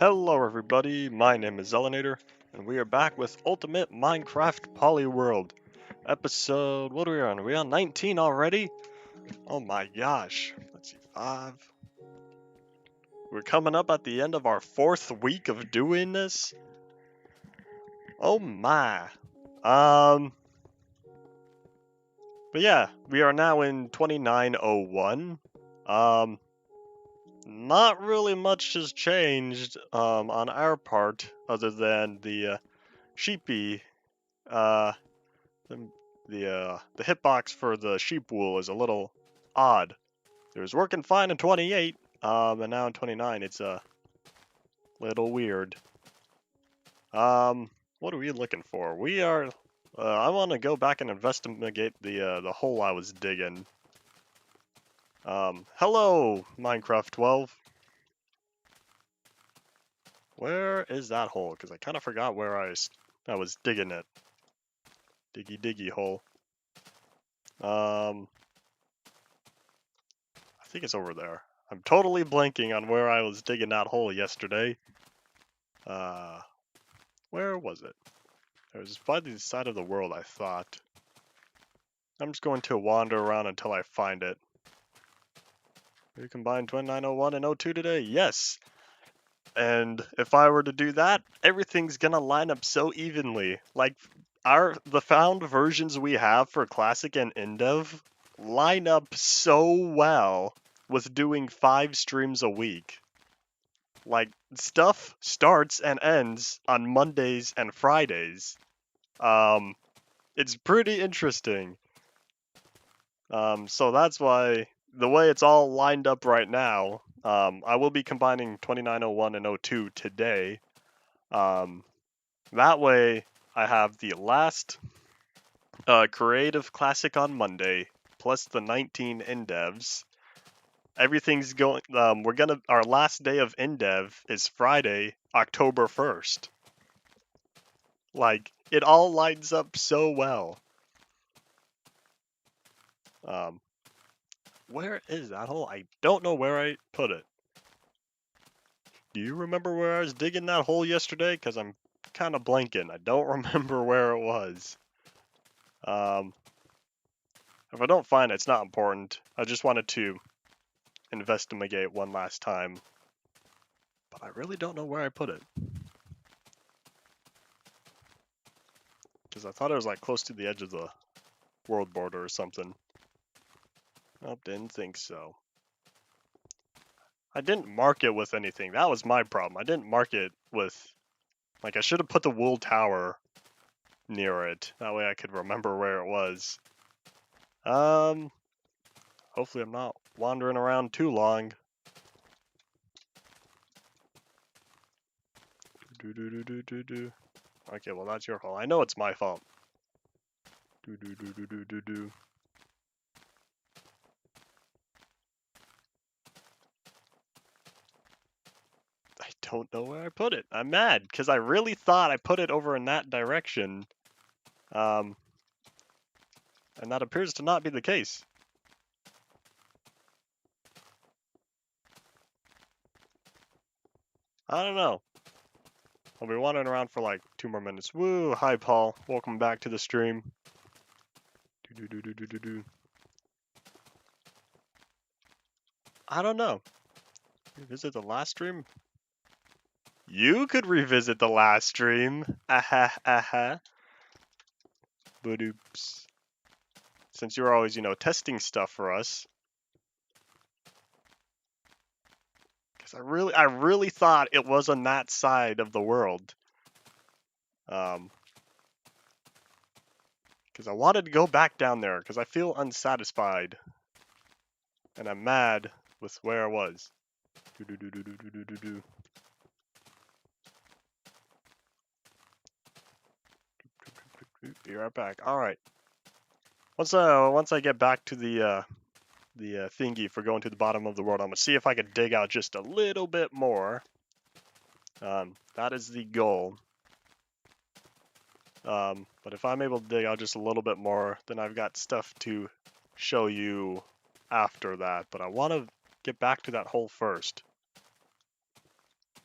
Hello everybody, my name is Zelinator, and we are back with Ultimate Minecraft Polyworld. Episode, what are we on? Are we on 19 already? Oh my gosh. Let's see, 5. We're coming up at the end of our 4th week of doing this. Oh my. But yeah, we are now in 2901. Not really much has changed, on our part, other than the, sheepy, the hitbox for the sheep wool is a little odd. It was working fine in 28, and now in 29 it's a little weird. What are we looking for? We are. I want to go back and investigate the hole I was digging. Hello, Minecraft 12. Where is that hole? Because I kind of forgot where I was digging it. Diggy diggy hole. I think it's over there. I'm totally blanking on where I was digging that hole yesterday. Where was it? It was by the side of the world, I thought. I'm just going to wander around until I find it. We combined 2901 and 02 today? Yes! And if I were to do that, everything's gonna line up so evenly. Like, the found versions we have for Classic and Indev line up so well with doing 5 streams a week. Like, stuff starts and ends on Mondays and Fridays. It's pretty interesting. So that's why the way it's all lined up right now, I will be combining 2901 and 02 today. That way I have the last creative classic on Monday, plus the 19 indevs. Everything's going, our last day of indev is Friday, October 1st. Like, it all lines up so well. Where is that hole? I don't know where I put it. Do you remember where I was digging that hole yesterday? Because I'm kind of blanking. I don't remember where it was. If I don't find it, it's not important. I just wanted to investigate one last time. But I really don't know where I put it. Because I thought it was like close to the edge of the world border or something. Nope, didn't think so. I didn't mark it with anything. That was my problem. I didn't mark it with... Like, I should have put the wool tower near it. That way I could remember where it was. Hopefully I'm not wandering around too long. Okay, well that's your fault. I know it's my fault. I don't know where I put it. I'm mad, because I really thought I put it over in that direction. And that appears to not be the case. I don't know. I'll be wandering around for like 2 more minutes. Woo! Hi, Paul. Welcome back to the stream. I don't know. Revisit the last stream? You could revisit the last stream. Aha, aha. But oops. Since you're always, testing stuff for us. Because I really thought it was on that side of the world. Because I wanted to go back down there, because I feel unsatisfied. And I'm mad with where I was. Be right back. Alright. Once I get back to the thingy for going to the bottom of the world, I'm gonna see if I can dig out just a little bit more. That is the goal. But if I'm able to dig out just a little bit more, then I've got stuff to show you after that. But I want to get back to that hole first.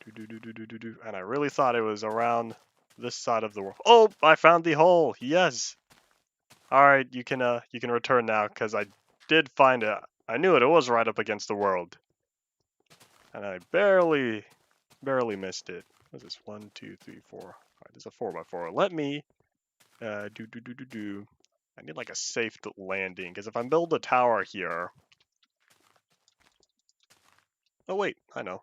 And I really thought it was around this side of the world. Oh, I found the hole. Yes. All right, you can return now because I did find it. I knew it. It was right up against the world, and I barely missed it. What is this? 1, 2, 3, 4. All right, there's a 4x4. Let me I need like a safe landing because if I build a tower here. Oh wait, I know.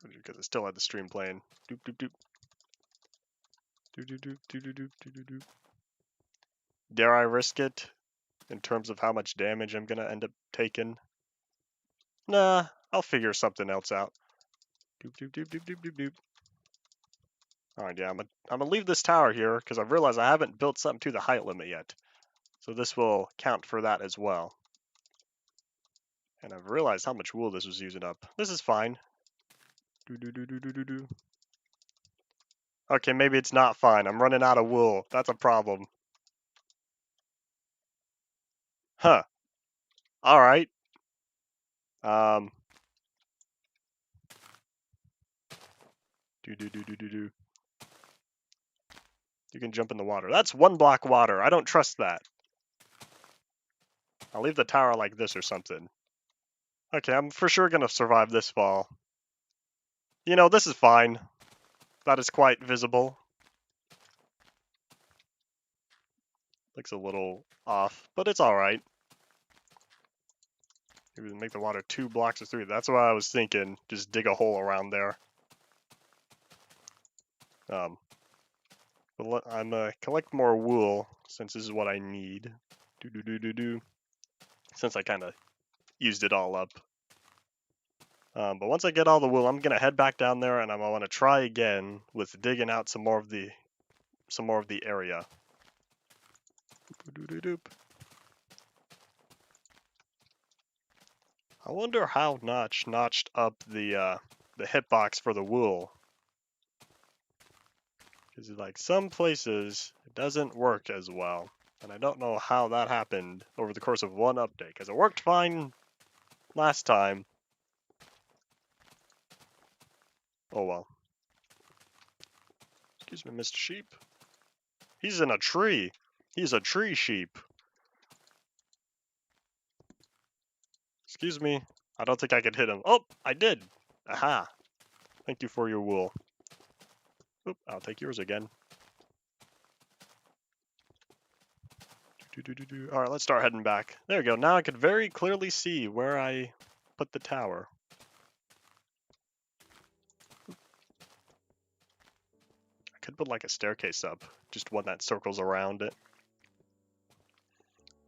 Because I still had the stream playing. Doop doop doop. Doop doop doop doop doop doop doop. Dare I risk it in terms of how much damage I'm gonna end up taking? Nah, I'll figure something else out. Doop doop doop doop doop doop doop. Alright, yeah, I'm gonna leave this tower here because I've realized I haven't built something to the height limit yet. So this will count for that as well. And I've realized how much wool this was using up. This is fine. Do do do do do do do. Okay, maybe it's not fine. I'm running out of wool. That's a problem. Huh. Alright. Do. You can jump in the water. That's 1 block water. I don't trust that. I'll leave the tower like this or something. Okay, I'm for sure gonna survive this fall. You know, this is fine. That is quite visible. Looks a little off, but it's alright. Maybe make the water 2 blocks or 3. That's what I was thinking. Just dig a hole around there. I'm collect more wool since this is what I need. Since I kind of used it all up. But once I get all the wool, I'm gonna head back down there, and I'm gonna want to try again with digging out some more of the area. I wonder how notched up the hitbox for the wool. Because like some places it doesn't work as well, and I don't know how that happened over the course of one update. Because it worked fine last time. Oh well. Excuse me, Mr. Sheep. He's in a tree. He's a tree sheep. Excuse me. I don't think I could hit him. Oh, I did. Aha. Thank you for your wool. Oop, I'll take yours again. Alright, let's start heading back. There we go. Now I could very clearly see where I put the tower. I could put like a staircase up. Just one that circles around it.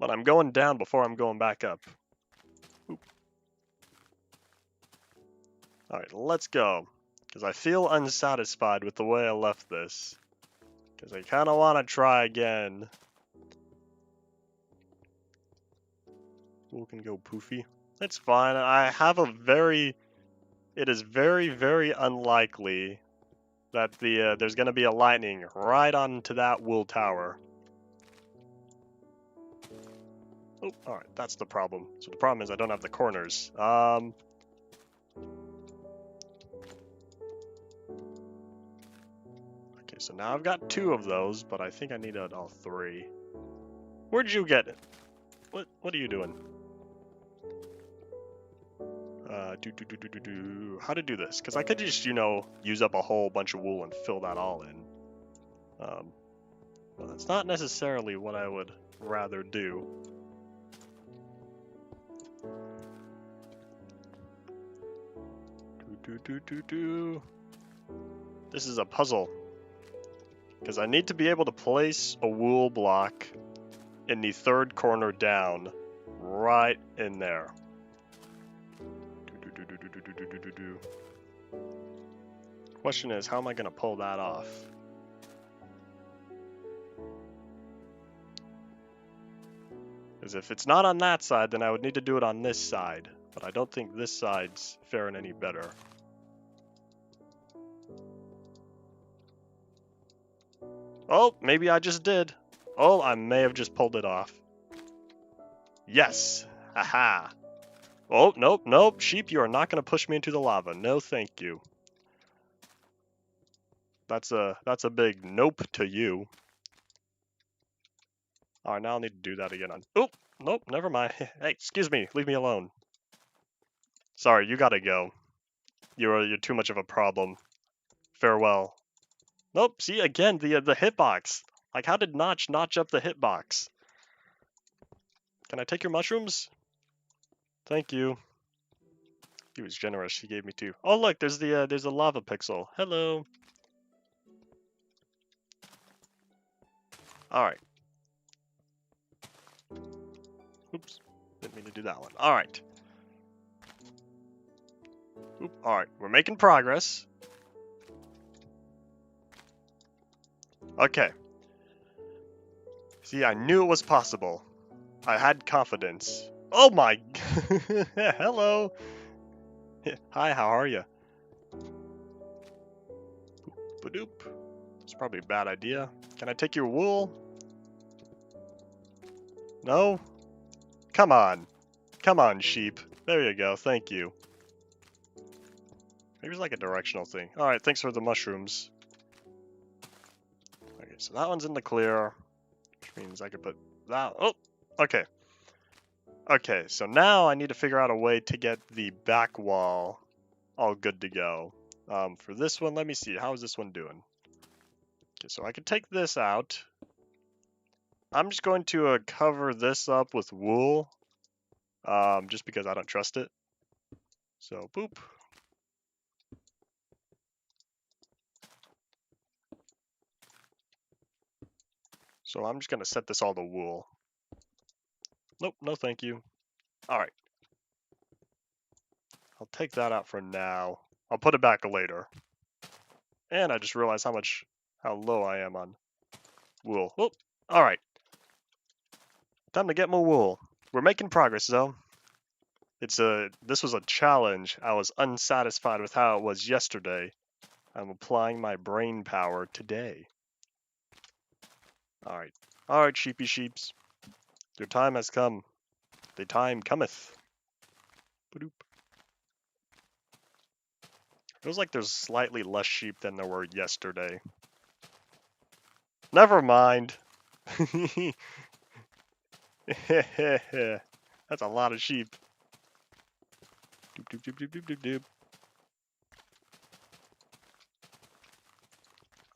But I'm going down before I'm going back up. Alright, let's go. Because I feel unsatisfied with the way I left this. Because I kind of want to try again. Wool can go poofy. It's fine. I have a very... It is very, very unlikely that there's going to be a lightning right onto that wool tower. Oh, alright, that's the problem. So the problem is I don't have the corners. Okay, so now I've got 2 of those, but I think I need all 3. Where'd you get it? What are you doing? How to do this? Because I could just, you know, use up a whole bunch of wool and fill that all in. But that's not necessarily what I would rather do. This is a puzzle. Because I need to be able to place a wool block in the 3rd corner down, right in there. Question is, how am I going to pull that off? Because if it's not on that side, then I would need to do it on this side. But I don't think this side's faring any better. Oh, maybe I just did. Oh, I may have just pulled it off. Yes! Haha! Oh, nope. Sheep, you are not going to push me into the lava. No, thank you. That's a big nope to you. Alright, now I'll need to do that again on... Oh! Nope, never mind. Hey, excuse me, leave me alone. Sorry, you gotta go. You're too much of a problem. Farewell. Nope, see, again, the hitbox. Like, how did notch up the hitbox? Can I take your mushrooms? Thank you. He was generous, he gave me 2. Oh look, there's a lava pixel. Hello. Alright. Oops. Didn't mean to do that one. Alright. Alright, we're making progress. Okay. See, I knew it was possible. I had confidence. Oh my... Hello. Hi, how are you? Ba-doop. It's probably a bad idea. Can I take your wool? No? Come on. Come on, sheep. There you go, thank you. Maybe it's like a directional thing. Alright, thanks for the mushrooms. Okay, so that one's in the clear. Which means I could put that... Oh! Okay. Okay, so now I need to figure out a way to get the back wall all good to go. For this one, let me see. How is this one doing? Okay, so I can take this out. I'm just going to cover this up with wool. Just because I don't trust it. So, boop. So I'm just going to set this all to wool. Nope, no thank you. Alright. I'll take that out for now. I'll put it back later. And I just realized how low I am on wool. Oh, alright. Time to get more wool. We're making progress, though. This was a challenge. I was unsatisfied with how it was yesterday. I'm applying my brain power today. Alright. Alright, sheepy sheeps. Your time has come. The time cometh. Ba-doop. Feels like there's slightly less sheep than there were yesterday. Never mind. That's a lot of sheep. Doop, doop, doop, doop, doop, doop, doop.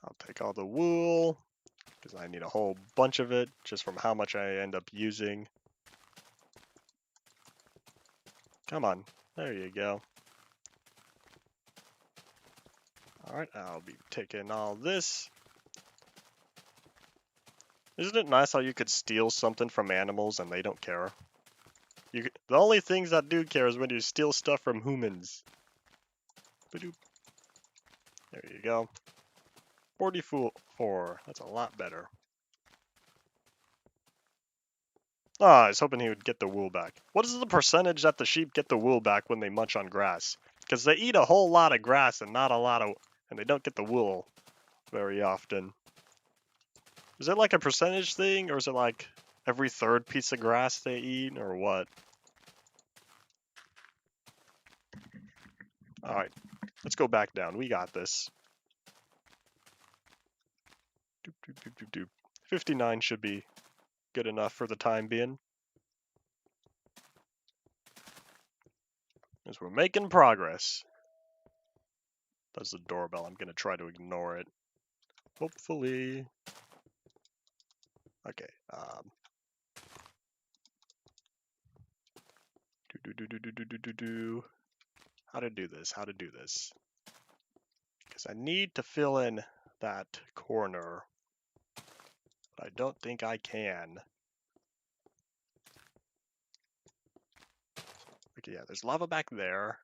I'll take all the wool, because I need a whole bunch of it, just from how much I end up using. Come on. There you go. Alright, I'll be taking all this. Isn't it nice how you could steal something from animals and they don't care? The only things that do care is when you steal stuff from humans. Ba-doop. There you go. 44. That's a lot better. Ah, I was hoping he would get the wool back. What is the percentage that the sheep get the wool back when they munch on grass? Because they eat a whole lot of grass and and they don't get the wool very often. Is it like a percentage thing, or is it like every third piece of grass they eat, or what? Alright, let's go back down. We got this. Doop, doop, doop, doop, doop. 59 should be good enough for the time being. As we're making progress. That's the doorbell. I'm going to try to ignore it. Hopefully. Okay. How to do this? How to do this? Because I need to fill in that corner. But I don't think I can. Okay, yeah, there's lava back there.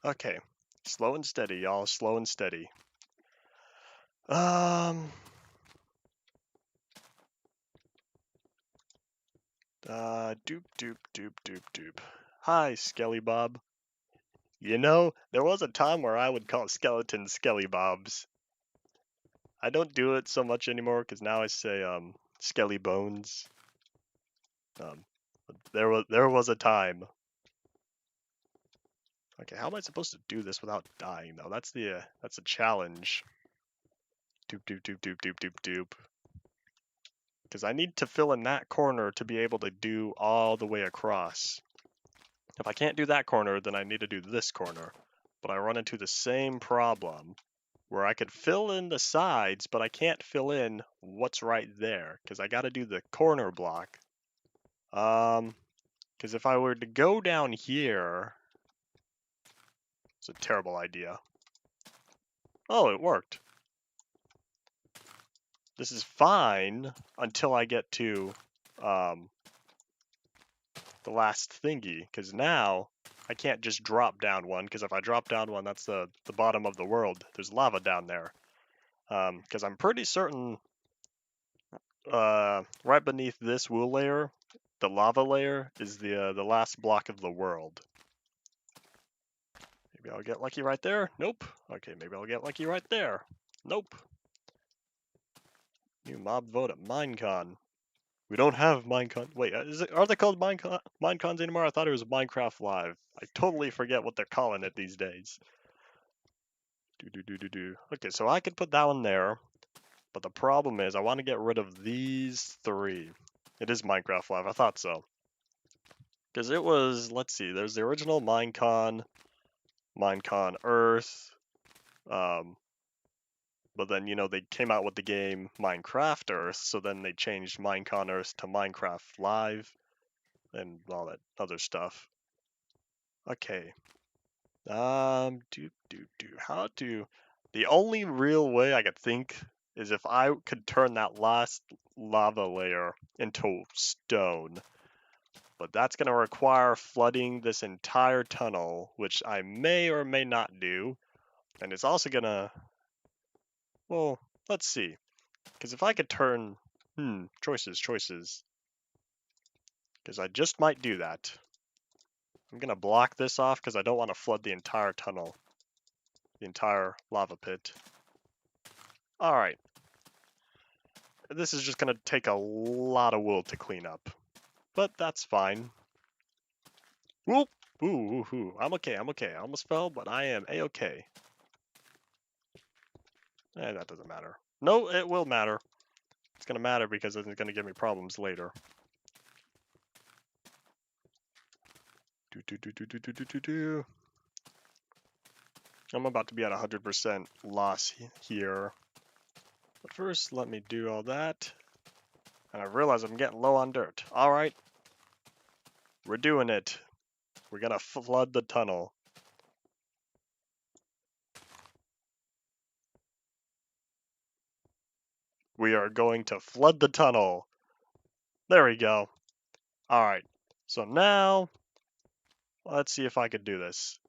Okay, slow and steady, y'all. Slow and steady. Doop doop doop doop doop. Hi, Skelly Bob. You know, there was a time where I would call skeletons Skelly Bobs. I don't do it so much anymore because now I say skelly bones. There was a time. Okay, how am I supposed to do this without dying though? That's a challenge. Doop doop doop doop doop doop doop. Because I need to fill in that corner to be able to do all the way across. If I can't do that corner, then I need to do this corner. But I run into the same problem where I could fill in the sides, but I can't fill in what's right there because I got to do the corner block. Because if I were to go down here, it's a terrible idea. Oh, it worked. This is fine until I get to the last thingy, because now I can't just drop down one, because if I drop down one, that's the bottom of the world. There's lava down there. Because I'm pretty certain right beneath this wool layer, the lava layer, is the last block of the world. Maybe I'll get lucky right there. Nope. Okay, maybe I'll get lucky right there. Nope. New mob vote at Minecon. We don't have Minecon. Wait, are they called Minecons anymore? I thought it was Minecraft Live. I totally forget what they're calling it these days. Okay, so I could put that one there, but the problem is I want to get rid of these three. It is Minecraft Live. I thought so. Because it was, let's see, there's the original Minecon, Minecon Earth, but then, you know, they came out with the game Minecraft Earth, so then they changed Minecon Earth to Minecraft Live, and all that other stuff. Okay. How to... The only real way I could think is if I could turn that last lava layer into stone. But that's going to require flooding this entire tunnel, which I may or may not do. And it's also going to... Well, let's see. Because if I could turn... choices. Because I just might do that. I'm going to block this off because I don't want to flood the entire tunnel. The entire lava pit. Alright. This is just going to take a lot of wool to clean up. But that's fine. Whoop! Ooh. I'm okay. I almost fell, but I am A-okay. That doesn't matter. No, it will matter. It's going to matter because it's going to give me problems later. I'm about to be at 100% loss here. But first, let me do all that. And I realize I'm getting low on dirt. Alright. We're doing it. We're going to flood the tunnel. We are going to flood the tunnel. There we go. Alright. So now, let's see if I could do this.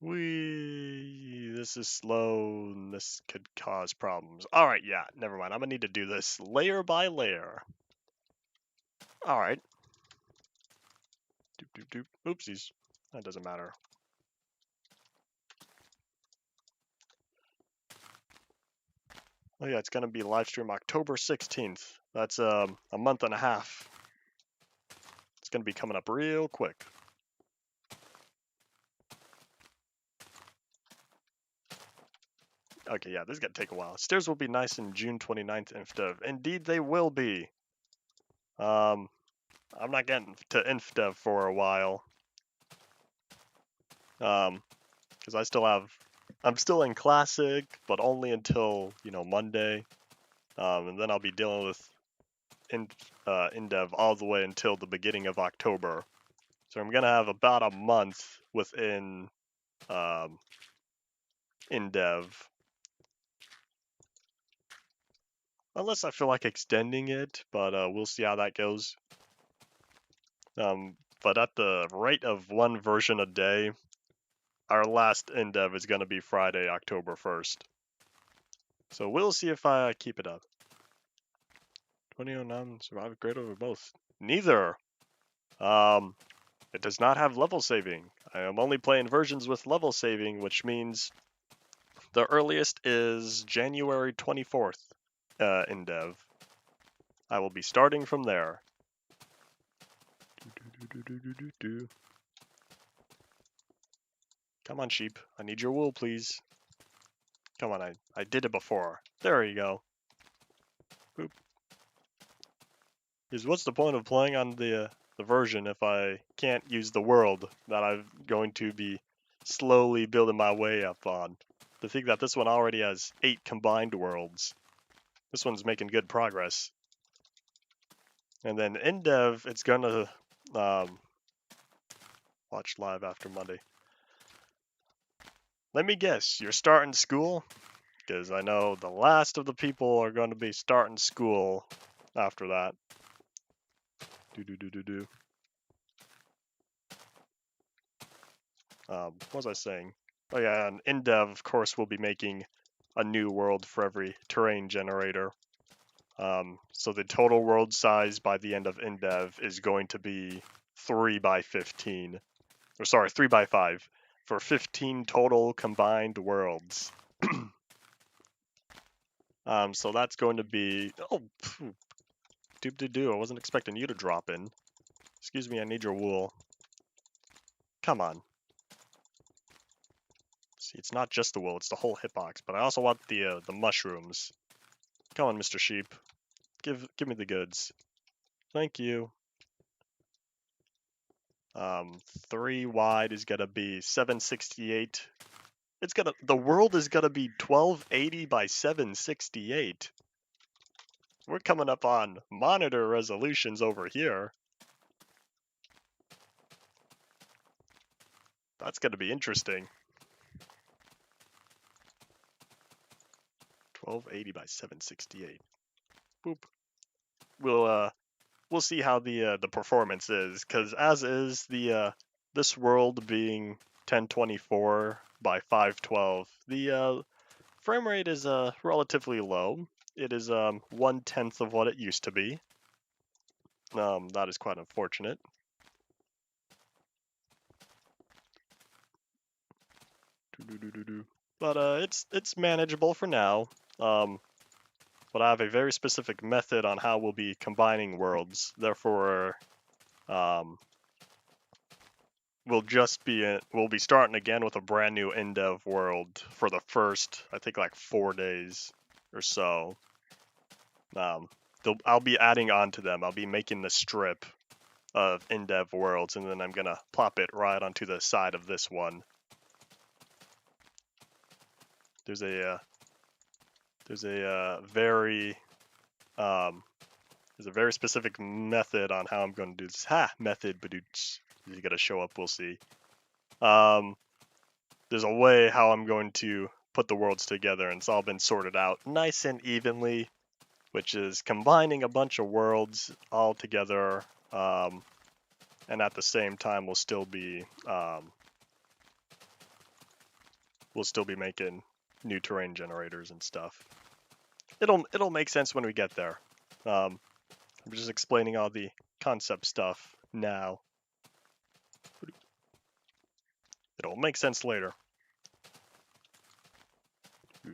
This is slow, and this could cause problems. Alright, yeah, never mind. I'm gonna need to do this layer by layer. Alright. Oopsies. That doesn't matter. Oh yeah, it's gonna be live stream October 16th. That's a month and a half. It's gonna be coming up real quick. Okay, yeah, this is gonna take a while. Stairs will be nice in June 29th InfDev. Indeed, they will be. I'm not getting to InfDev for a while. Because I'm still in Classic, but only until, Monday. And then I'll be dealing with InDev all the way until the beginning of October. So I'm gonna have about a month within InDev. Unless I feel like extending it, but we'll see how that goes. But at the rate of one version a day, our last InDev is going to be Friday, October 1st. So we'll see if I keep it up. 2009 survive great over both. Neither. It does not have level saving. I am only playing versions with level saving, which means the earliest is January 24th. Endev. I will be starting from there. Come on, sheep. I need your wool, please. Come on, I did it before. There you go. Boop. Because what's the point of playing on the version if I can't use the world that I'm going to be slowly building my way up on? To think that this one already has 8 combined worlds. This one's making good progress. And then in dev, it's gonna watch live after Monday. Let me guess, you're starting school? Because I know the last of the people are going to be starting school after that. What was I saying? Oh yeah, and in dev, of course, we'll be making a new world for every terrain generator. So the total world size by the end of in dev is going to be 3 by 15. Or sorry, 3 by 5 for 15 total combined worlds. So that's going to be... Oh, doop-de-doo, I wasn't expecting you to drop in. Excuse me, I need your wool. Come on. See, it's not just the wool, it's the whole hitbox, but I also want the mushrooms. Come on, Mr. Sheep. Give me the goods. Thank you. 3 wide is gonna be 768. The world is gonna be 1280 by 768. We're coming up on monitor resolutions over here. That's gonna be interesting. 1280 by 768. Boop. We'll see how the performance is, because as is this world being 1024 by 512, the frame rate is relatively low. It is 1/10 of what it used to be. That is quite unfortunate. But it's manageable for now. But I have a very specific method on how we'll be combining worlds. Therefore, we'll be starting again with a brand new in-dev world for the first, I think, like 4 days or so. I'll be adding on to them. I'll be making the strip of in-dev worlds, and then I'm gonna plop it right onto the side of this one. There's a very specific method on how I'm going to do this. Method, but it's gonna show up. We'll see. There's a way how I'm going to put the worlds together, and it's all been sorted out nice and evenly, which is combining a bunch of worlds all together, and at the same time we'll still be making new terrain generators and stuff. It'll make sense when we get there. I'm just explaining all the concept stuff now. It'll make sense later. We're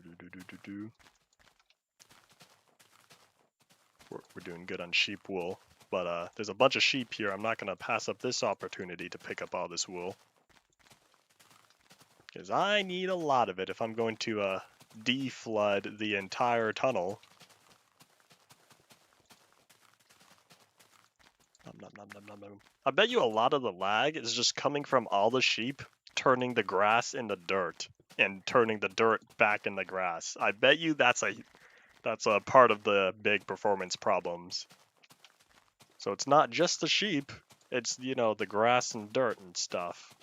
doing good on sheep wool, but there's a bunch of sheep here. I'm not going to pass up this opportunity to pick up all this wool, because I need a lot of it if I'm going to deflood the entire tunnel. I bet you a lot of the lag is just coming from all the sheep turning the grass into dirt and turning the dirt back in the grass. I bet you that's a part of the big performance problems. So it's not just the sheep, it's, the grass and dirt and stuff.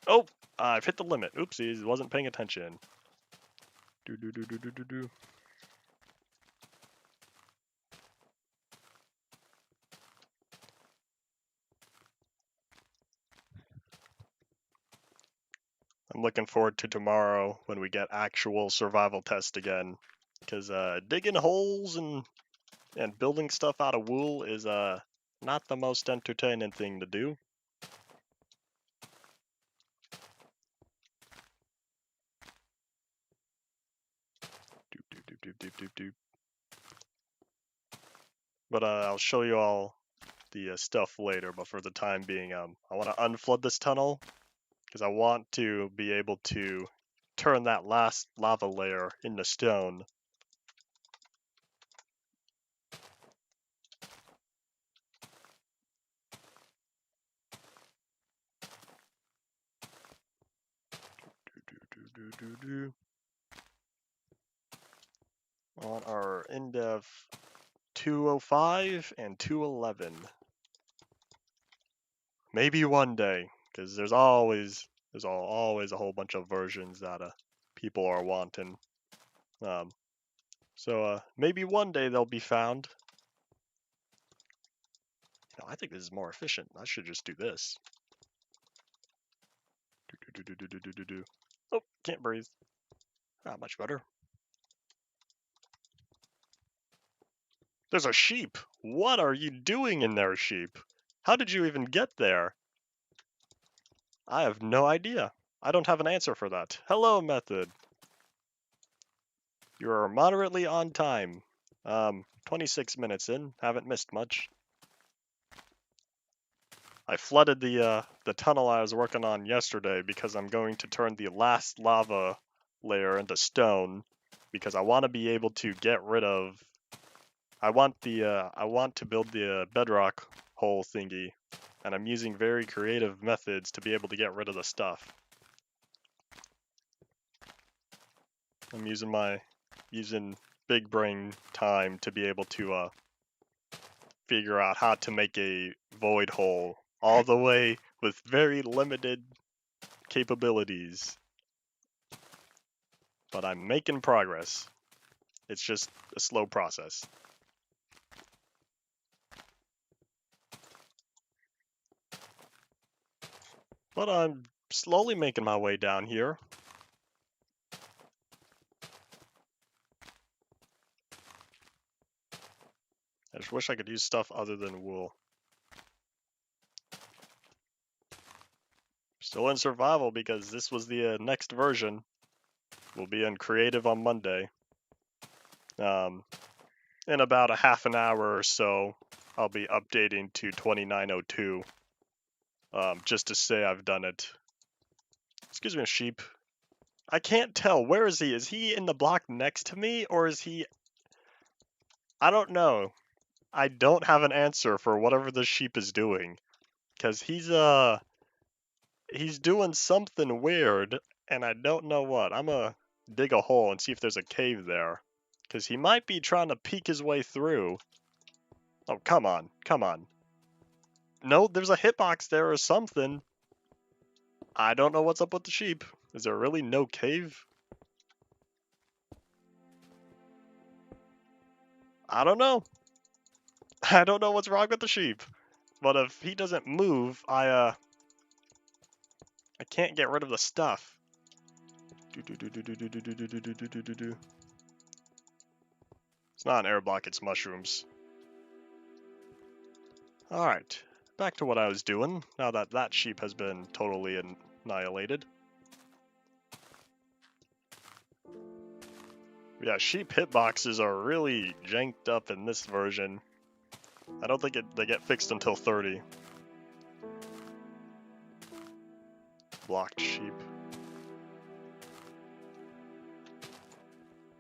Oh, I've hit the limit. Oopsies, wasn't paying attention. I'm looking forward to tomorrow when we get actual survival tests again, because digging holes and building stuff out of wool is not the most entertaining thing to do. But I'll show you all the stuff later. But for the time being, I want to unflood this tunnel because I want to be able to turn that last lava layer into stone. On our InDev 205 and 211. Maybe one day, because there's always a whole bunch of versions that people are wanting. So maybe one day they'll be found. No, I think this is more efficient. I should just do this. Oh, can't breathe. Not much better. There's a sheep. What are you doing in there, sheep? How did you even get there? I have no idea. I don't have an answer for that. Hello, method. You're moderately on time. 26 minutes in. Haven't missed much. I flooded the tunnel I was working on yesterday because I'm going to turn the last lava layer into stone because I want to be able to get rid of. I want to build the bedrock hole thingy, and I'm using very creative methods to be able to get rid of the stuff. I'm using big brain time to be able to figure out how to make a void hole all the way with very limited capabilities. But I'm making progress. It's just a slow process. But I'm slowly making my way down here. I just wish I could use stuff other than wool. Still in survival because this was the next version. We'll be in creative on Monday. In about a half an hour or so, I'll be updating to 2902. Just to say I've done it. Excuse me, sheep. I can't tell. Where is he? Is he in the block next to me, or is he... I don't know. I don't have an answer for whatever the sheep is doing. Because he's doing something weird, and I don't know what. I'm gonna dig a hole and see if there's a cave there. Because he might be trying to peek his way through. Oh, come on. Come on. No, there's a hitbox there or something. I don't know what's up with the sheep. Is there really no cave? I don't know. I don't know what's wrong with the sheep. But if he doesn't move, I can't get rid of the stuff. It's not an air block, it's mushrooms. Alright, back to what I was doing, now that that sheep has been totally annihilated. Yeah, sheep hitboxes are really janked up in this version. I don't think they get fixed until 30. Blocked sheep.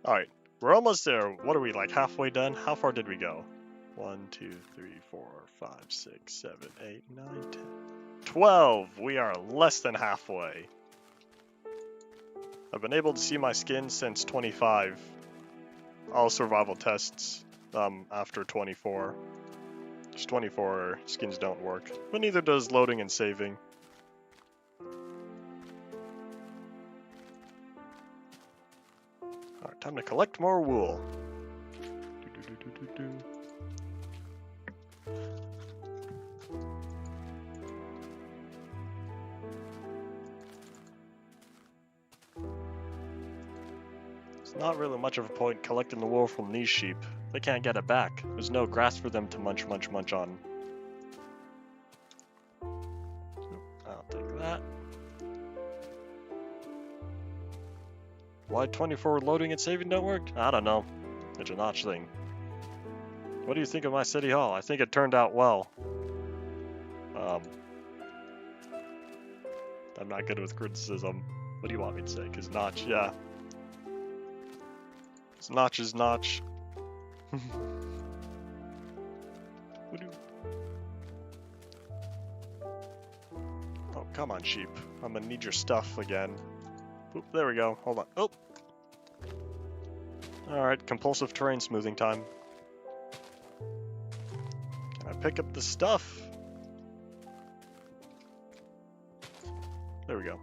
Alright, we're almost there. What are we, like halfway done? How far did we go? 1, 2, 3, 4, 5, 6, 7, 8, 9, 10. 12! We are less than halfway. I've been able to see my skin since 25. All survival tests after 24. Just 24 skins don't work. But neither does loading and saving. Alright, time to collect more wool. It's not really much of a point collecting the wool from these sheep. They can't get it back. There's no grass for them to munch on. I'll take that. Why 24 loading and saving don't work? I don't know. It's a notch thing. What do you think of my city hall? I think it turned out well. I'm not good with criticism. What do you want me to say? Because notch, yeah. It's notch is notch. Oh, come on, sheep. I'm gonna need your stuff again. Oop, there we go. Hold on. Oh! Alright, compulsive terrain smoothing time. Can I pick up the stuff? There we go.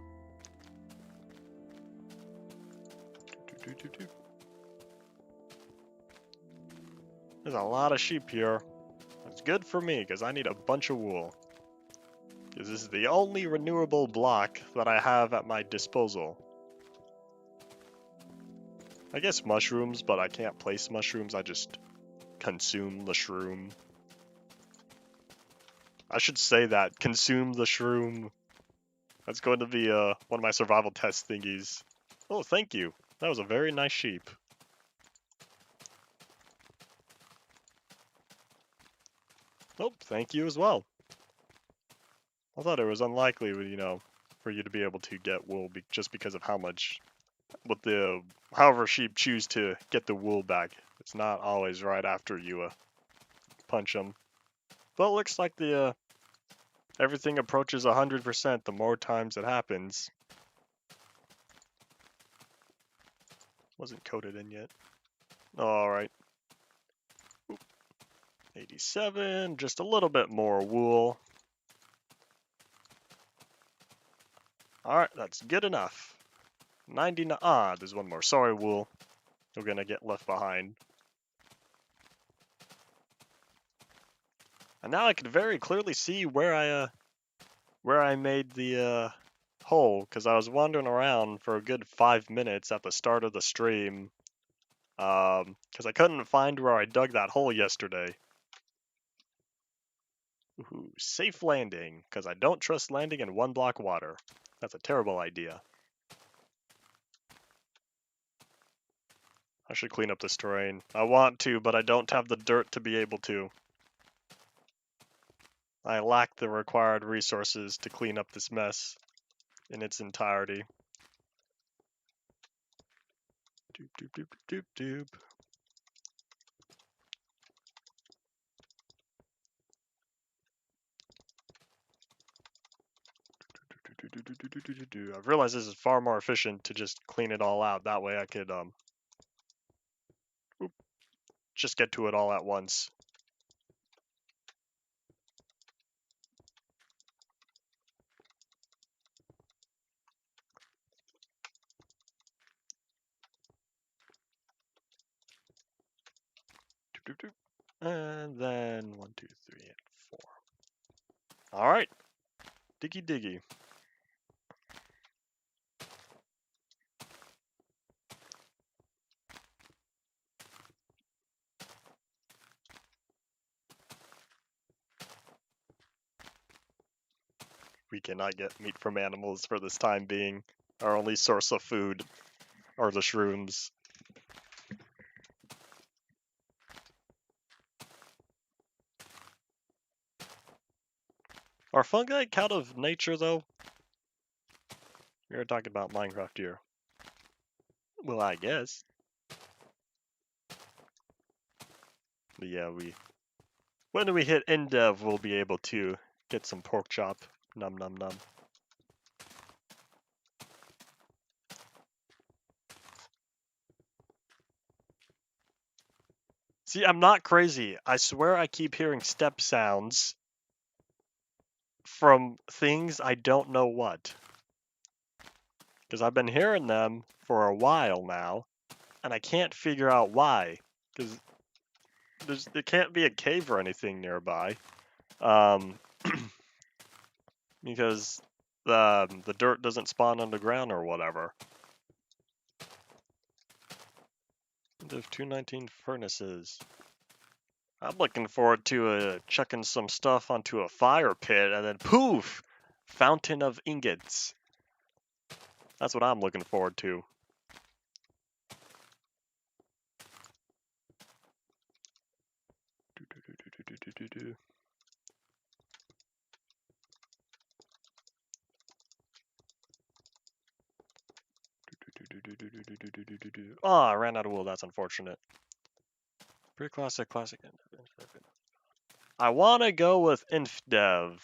There's a lot of sheep here. That's good for me, because I need a bunch of wool. Because this is the only renewable block that I have at my disposal. I guess mushrooms, but I can't place mushrooms, I just consume the shroom. I should say that, consume the shroom. That's going to be one of my survival test thingies. Oh, thank you. That was a very nice sheep. Oh, thank you as well. I thought it was unlikely, you know, for you to be able to get wool just because of how much, however sheep choose to get the wool back. It's not always right after you punch them. But it looks like everything approaches 100% the more times it happens. Wasn't coded in yet. Alright. 87, just a little bit more wool. Alright, that's good enough. 99, there's one more. Sorry, wool. You're gonna get left behind. And now I can very clearly see where I made the hole, because I was wandering around for a good 5 minutes at the start of the stream, because I couldn't find where I dug that hole yesterday. Ooh, safe landing, because I don't trust landing in 1 block water. That's a terrible idea. I should clean up this terrain. I want to, but I don't have the dirt to be able to. I lack the required resources to clean up this mess in its entirety. Doop, doop, doop, doop, doop. I've realized this is far more efficient to just clean it all out. That way I could just get to it all at once. And then 1, 2, 3, and 4. Alright. Diggy diggy. We cannot get meat from animals for this time being. Our only source of food are the shrooms. Are fungi out of nature, though? You're talking about Minecraft here. Well, I guess. But yeah, when we hit Endev, we'll be able to get some pork chop. Num num num. See, I'm not crazy. I swear I keep hearing step sounds from things I don't know what. Because I've been hearing them for a while now, and I can't figure out why. Because there can't be a cave or anything nearby. Because the dirt doesn't spawn underground or whatever. There's 219 furnaces. I'm looking forward to chucking some stuff onto a fire pit and then poof! Fountain of ingots. That's what I'm looking forward to. Oh, I ran out of wool. That's unfortunate. Pre-classic, classic. I want to go with InfDev.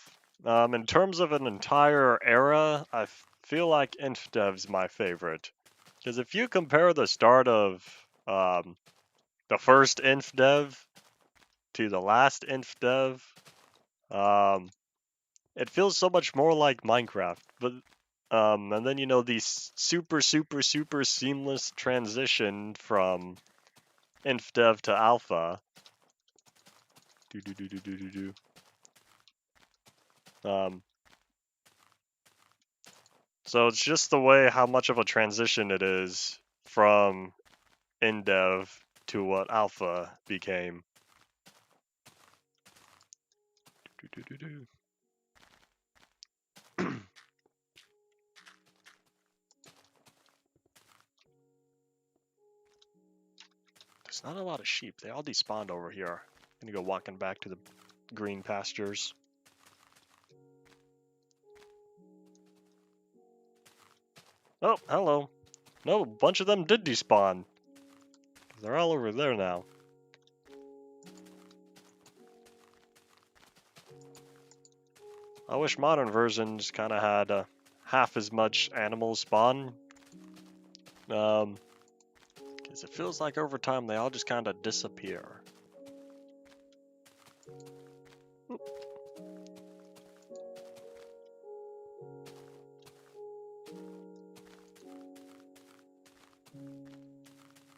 In terms of an entire era, I feel like InfDev's my favorite. Because if you compare the start of the first InfDev to the last InfDev, it feels so much more like Minecraft. But and then the super seamless transition from InfDev to Alpha. So it's just the way how much of a transition it is from InDev to what Alpha became. There's not a lot of sheep. They all despawned over here. I'm gonna go walking back to the green pastures. Oh, hello. No, a bunch of them did despawn. They're all over there now. I wish modern versions kind of had half as much animal spawn. Because it feels like over time they all just kind of disappear.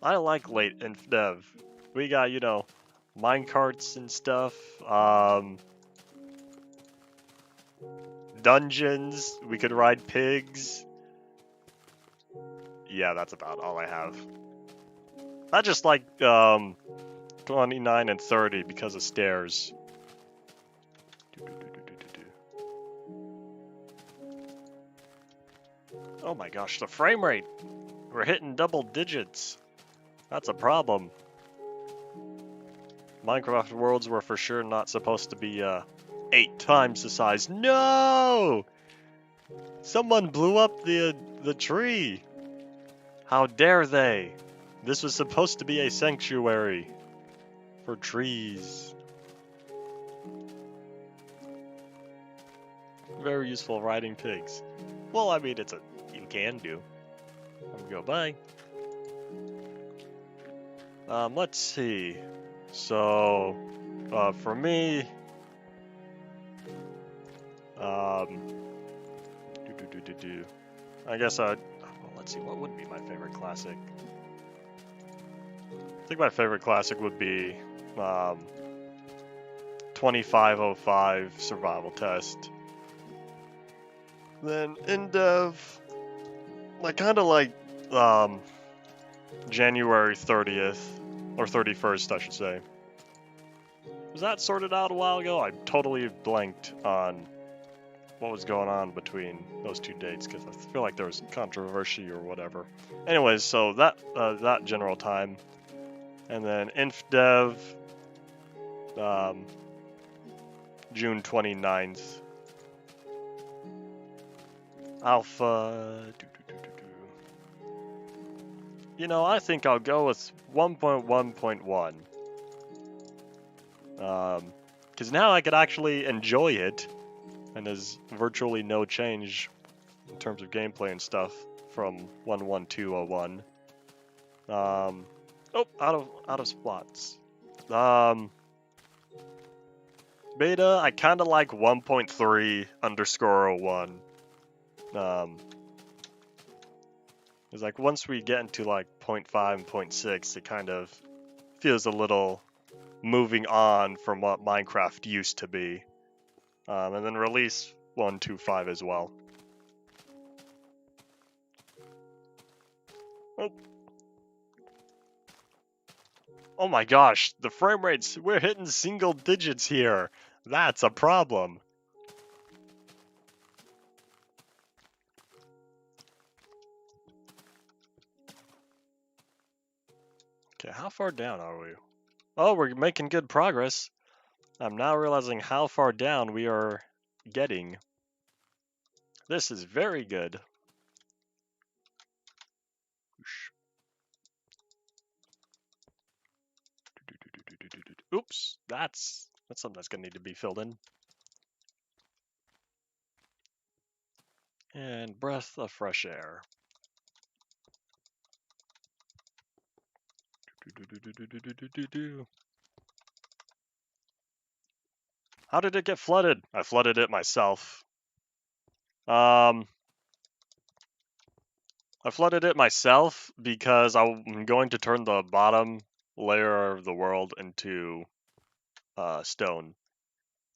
I like late InfDev. We got, minecarts and stuff. Dungeons. We could ride pigs. Yeah, that's about all I have. I just like 29 and 30 because of stairs. Oh my gosh, the frame rate! We're hitting double digits. That's a problem. Minecraft worlds were for sure not supposed to be 8 times the size. No! Someone blew up the tree. How dare they? This was supposed to be a sanctuary for trees. Very useful riding pigs. Well, I mean, you can do. I'm gonna go bye. Let's see. So, for me, I guess well, let's see, what would be my favorite classic? I think my favorite classic would be 2505 Survival Test. Then InDev, I kind of like January 30th, or 31st, I should say. Was that sorted out a while ago? I totally blanked on what was going on between those two dates, because I feel like there was controversy or whatever. Anyways, so that general time. And then InfDev, June 29th. Alpha, I think I'll go with 1.1.1. Because now I could actually enjoy it, and there's virtually no change in terms of gameplay and stuff from 1.1.2.01. Oh, out of spots. Beta, I kind of like 1.3_01. It's like once we get into like 0.5 and 0.6, it kind of feels a little moving on from what Minecraft used to be. And then release 1.2.5 as well. Oh my gosh, the frame rates, we're hitting single digits here. That's a problem. Okay, how far down are we? Oh, we're making good progress. I'm now realizing how far down we are getting. This is very good. Oops, that's something that's gonna need to be filled in. And breath of fresh air. How did it get flooded? I flooded it myself. I flooded it myself because I'm going to turn the bottom layer of the world into stone.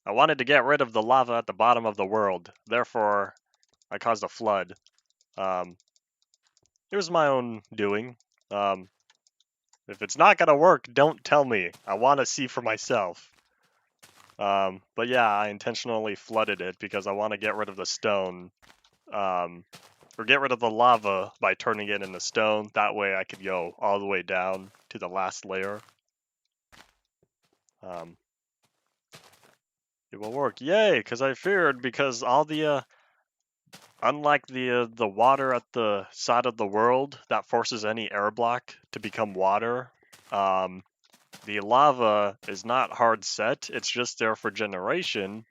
I wanted to get rid of the lava at the bottom of the world, therefore I caused a flood. It was my own doing. If it's not gonna work, don't tell me. I want to see for myself. But yeah, I intentionally flooded it because I want to get rid of the stone. Or get rid of the lava by turning it into stone. That way I could go all the way down to the last layer. It will work. Yay! Because I feared, because all the, unlike the water at the side of the world that forces any air block to become water, the lava is not hard set. It's just there for generation.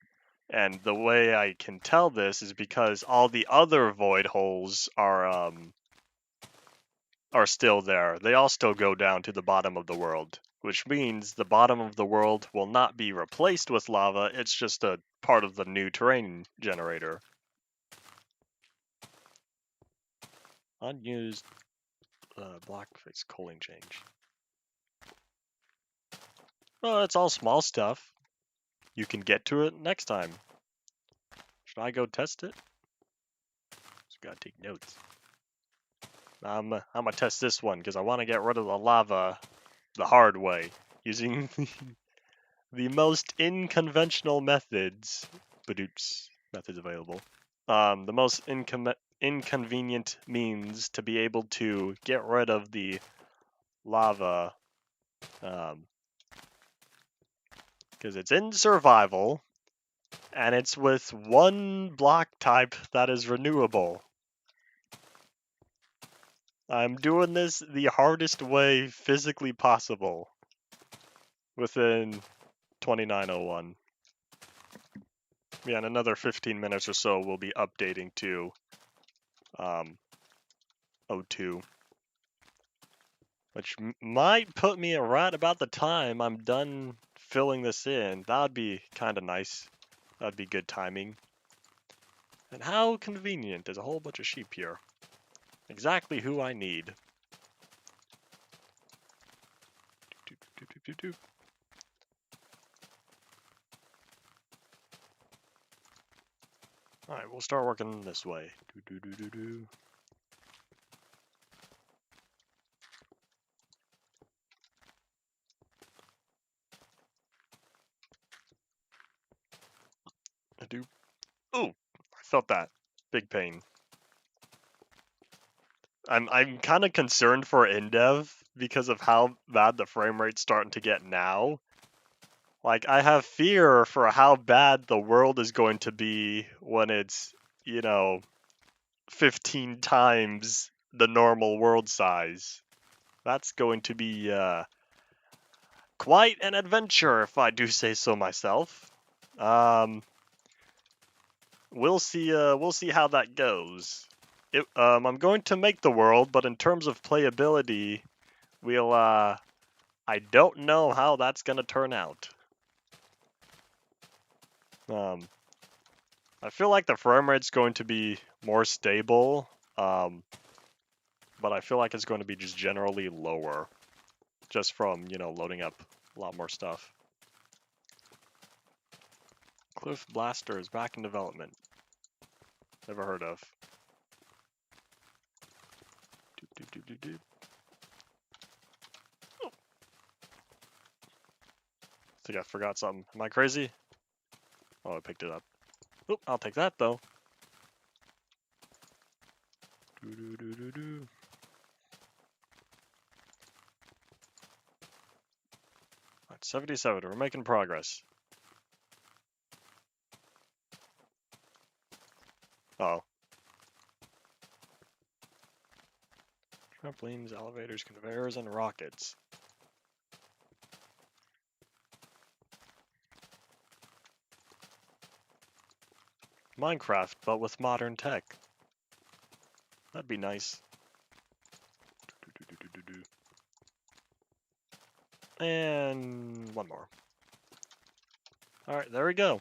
And the way I can tell this is because all the other void holes are still there. They all still go down to the bottom of the world, which means the bottom of the world will not be replaced with lava. It's just a part of the new terrain generator. Unused block face cooling change. Well, it's all small stuff. You can get to it next time. Should I go test it? Just gotta take notes. I'm gonna test this one because I want to get rid of the lava the hard way, using the most unconventional methods. Methods available. The most inconvenient means to be able to get rid of the lava, because it's in survival, and it's with one block type that is renewable. I'm doing this the hardest way physically possible within 2901. Yeah, in another 15 minutes or so, we'll be updating to 02. Which might put me right about the time I'm done filling this in. That would be kind of nice. That'd be good timing. And how convenient, there's a whole bunch of sheep here. Exactly who I need. Alright, we'll start working this way. Ooh, I felt that. Big pain. I'm kind of concerned for InDev because of how bad the frame rate's starting to get now. Like, I have fear for how bad the world is going to be when it's, 15 times the normal world size. That's going to be quite an adventure, if I do say so myself. We'll see how that goes. I'm going to make the world, but in terms of playability, I don't know how that's gonna turn out. I feel like the frame rate's going to be more stable, but I feel like it's going to be just generally lower, just from, loading up a lot more stuff. Cliff Blaster is back in development. Never heard of. Oh. I think I forgot something. Am I crazy? Oh, I picked it up. Oop, I'll take that though. 77, we're making progress. Trampolines, elevators, conveyors, and rockets. Minecraft, but with modern tech. That'd be nice. And one more. Alright, there we go.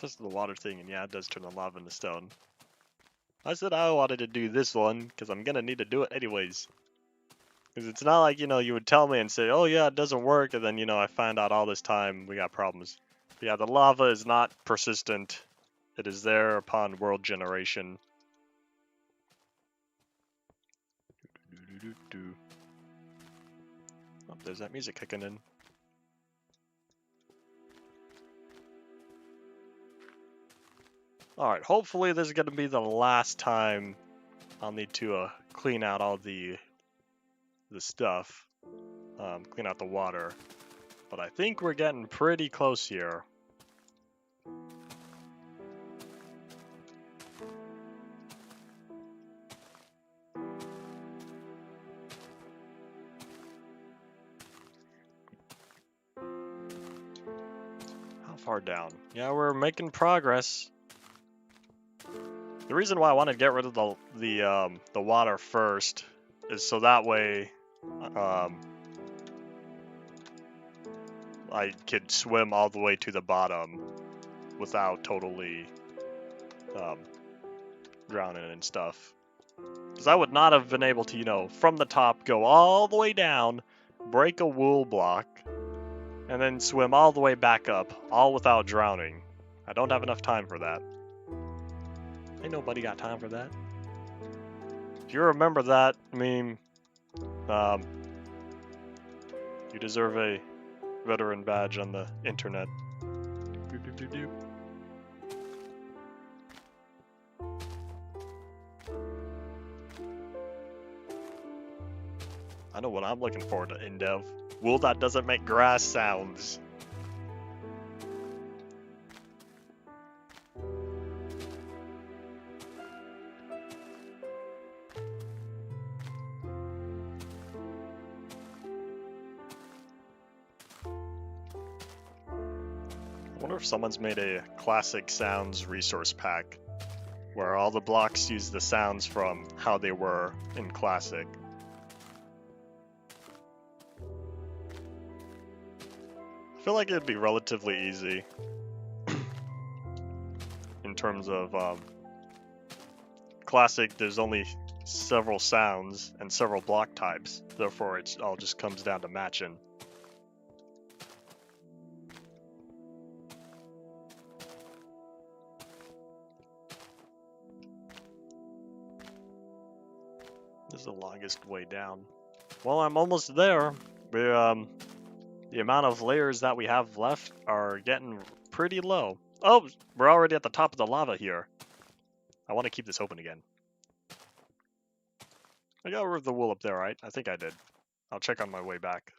This is the water thing, and yeah, it does turn the lava into stone. I said I wanted to do this one, because I'm gonna need to do it anyways. Because it's not like, you would tell me and say, oh yeah, it doesn't work, and then, I find out all this time we got problems. But yeah, the lava is not persistent. It is there upon world generation. Oh, there's that music kicking in. Alright, hopefully this is going to be the last time I'll need to clean out all the stuff. Clean out the water. But I think we're getting pretty close here. How far down? Yeah, we're making progress. The reason why I wanted to get rid of the water first is so that way I could swim all the way to the bottom without totally drowning and stuff. Because I would not have been able to, from the top go all the way down, break a wool block, and then swim all the way back up, all without drowning. I don't have enough time for that. Ain't nobody got time for that. If you remember that meme, you deserve a veteran badge on the internet. Doop, doop, doop, doop. I know what I'm looking forward to in dev. Wool that doesn't make grass sounds. I wonder if someone's made a classic sounds resource pack where all the blocks use the sounds from how they were in classic. I feel like it'd be relatively easy in terms of classic. There's only several sounds and several block types, therefore it all just comes down to matching. This is the longest way down. Well, I'm almost there. The amount of layers that we have left are getting pretty low. Oh, we're already at the top of the lava here. I want to keep this open again. I got rid of the wool up there, right? I think I did. I'll check on my way back.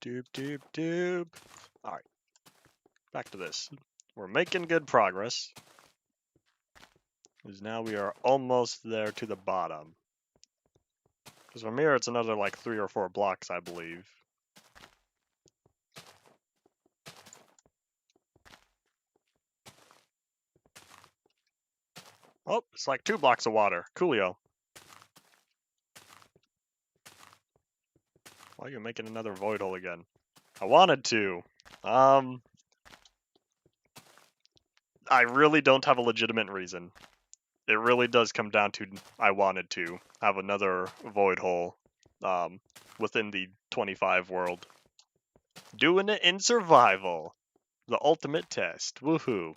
Doop, doop, doop. Alright. Back to this. We're making good progress. Because now we are almost there to the bottom. Because from here it's another like 3 or 4 blocks, I believe. Oh, it's like 2 blocks of water. Coolio. Why are you making another void hole again? I wanted to. I really don't have a legitimate reason. It really does come down to I wanted to have another void hole within the 25 world. Doing it in survival. The ultimate test. Woohoo.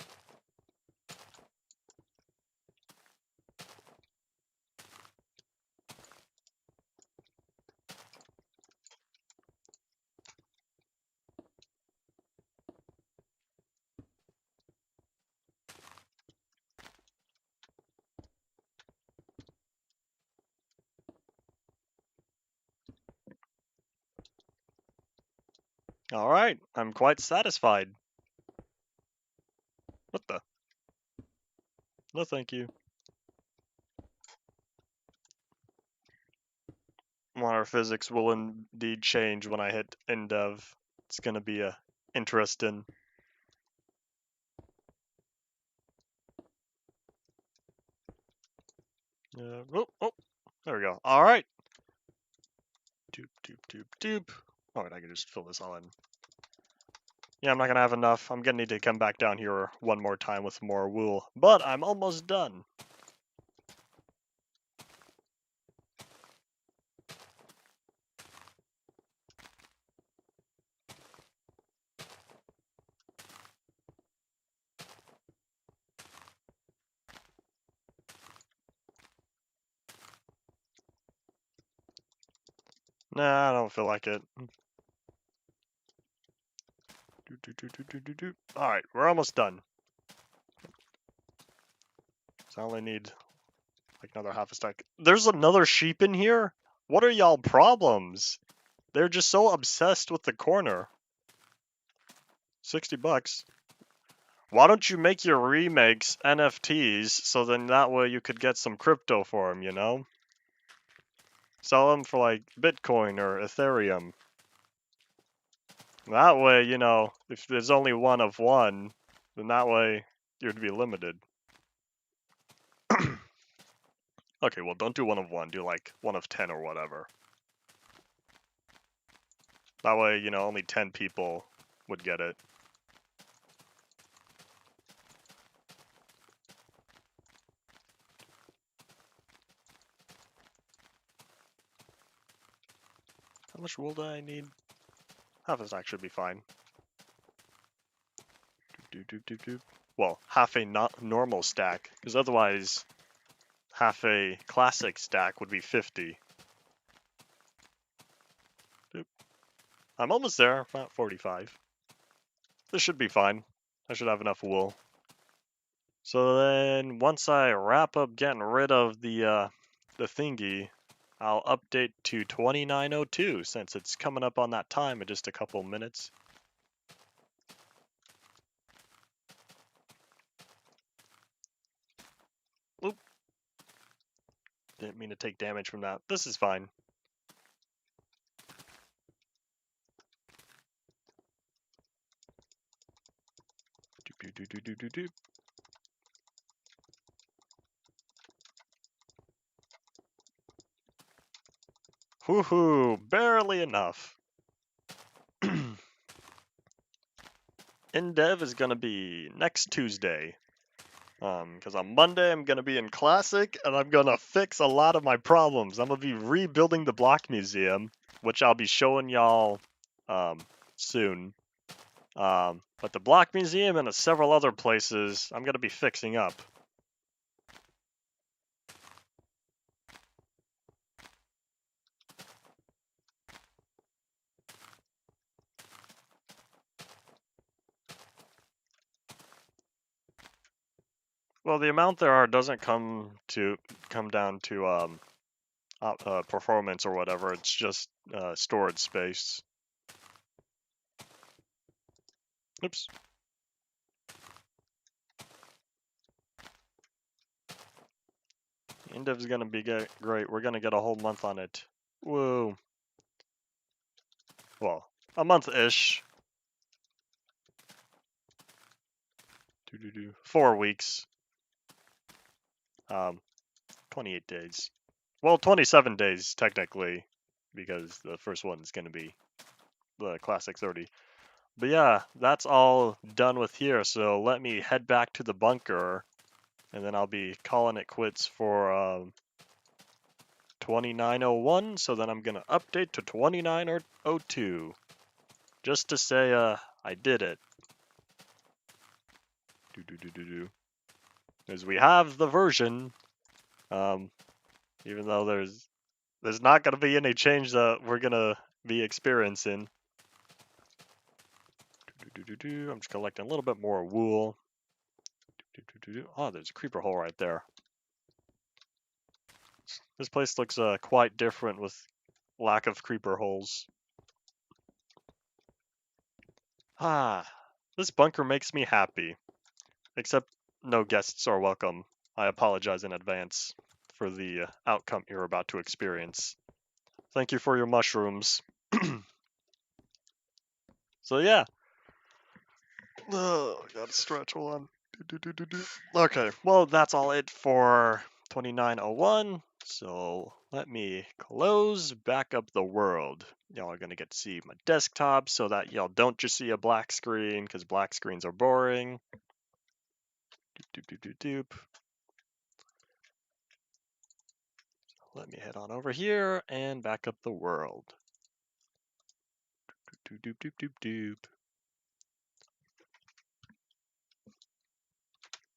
Alright, I'm quite satisfied. What the? No thank you. Water physics will indeed change when I hit InDev. It's gonna be interesting. Oh, there we go. Alright. Doop, doop, doop, doop. Alright, I can just fill this all in. Yeah, I'm not gonna have enough. I'm gonna need to come back down here one more time with more wool. But I'm almost done. Nah, I don't feel like it. Alright, we're almost done. So I only need like another half a stack. There's another sheep in here? What are y'all problems? They're just so obsessed with the corner. 60 bucks. Why don't you make your remakes NFTs so then that way you could get some crypto for them, you know? Sell them for like Bitcoin or Ethereum. That way, you know, if there's only one of one, then that way you'd be limited. Okay, well, don't do one of one. Do like one of 10 or whatever. That way, you know, only 10 people would get it. How much wool do I need? Half a stack should be fine. Well, half a not normal stack, because otherwise, half a classic stack would be 50. Doop. I'm almost there, about 45. This should be fine. I should have enough wool. So then, once I wrap up getting rid of the thingy, I'll update to 2902 since it's coming up on that time in just a couple minutes. Oop. Didn't mean to take damage from that. This is fine. Doop, doop, doop, doop, doop, doop. Woohoo! Barely enough. InDev is gonna be next Tuesday. Because on Monday I'm gonna be in Classic and I'm gonna fix a lot of my problems. I'm gonna be rebuilding the block museum, which I'll be showing y'all soon. But the block museum and several other places I'm gonna be fixing up. Well, the amount there are doesn't come down to performance or whatever. It's just storage space. Oops. InDev's gonna be great. We're gonna get a whole month on it. Whoa. Well, a month-ish. 4 weeks. 28 days. Well, 27 days technically, because the first one is gonna be the Classic 30. But yeah, that's all done with here. So let me head back to the bunker, and then I'll be calling it quits for 2901. So then I'm gonna update to 2902, just to say I did it. Because we have the version, even though there's not gonna be any change that we're gonna be experiencing. I'm just collecting a little bit more wool. Oh, there's a creeper hole right there. This place looks quite different with lack of creeper holes. Ah, this bunker makes me happy. Except no guests are welcome. I apologize in advance for the outcome you're about to experience. Thank you for your mushrooms. So yeah. Oh, gotta stretch, hold on. Okay, well that's all it for 2901. So let me close back up the world. Y'all are gonna get to see my desktop so that y'all don't just see a black screen, because black screens are boring. Doop. Let me head on over here and back up the world. Doop.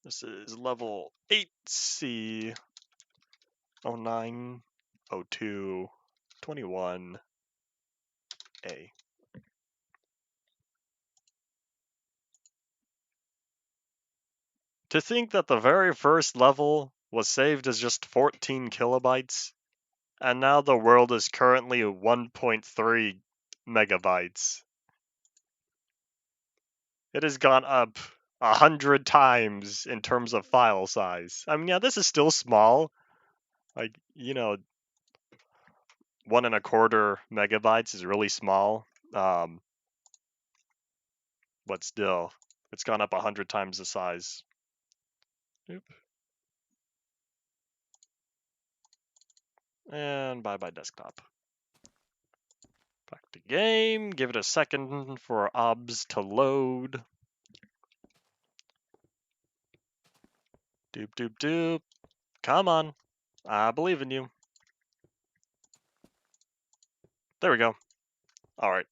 This is level 8C 09 02 21A. To think that the very first level was saved as just 14 kilobytes, and now the world is currently 1.3 megabytes. It has gone up 100 times in terms of file size. I mean, yeah, this is still small. Like, 1.25 megabytes is really small. But still, it's gone up 100 times the size. Oop. And bye-bye desktop. Back to game, give it a second for OBS to load. Doop. Come on. I believe in you. There we go. Alright.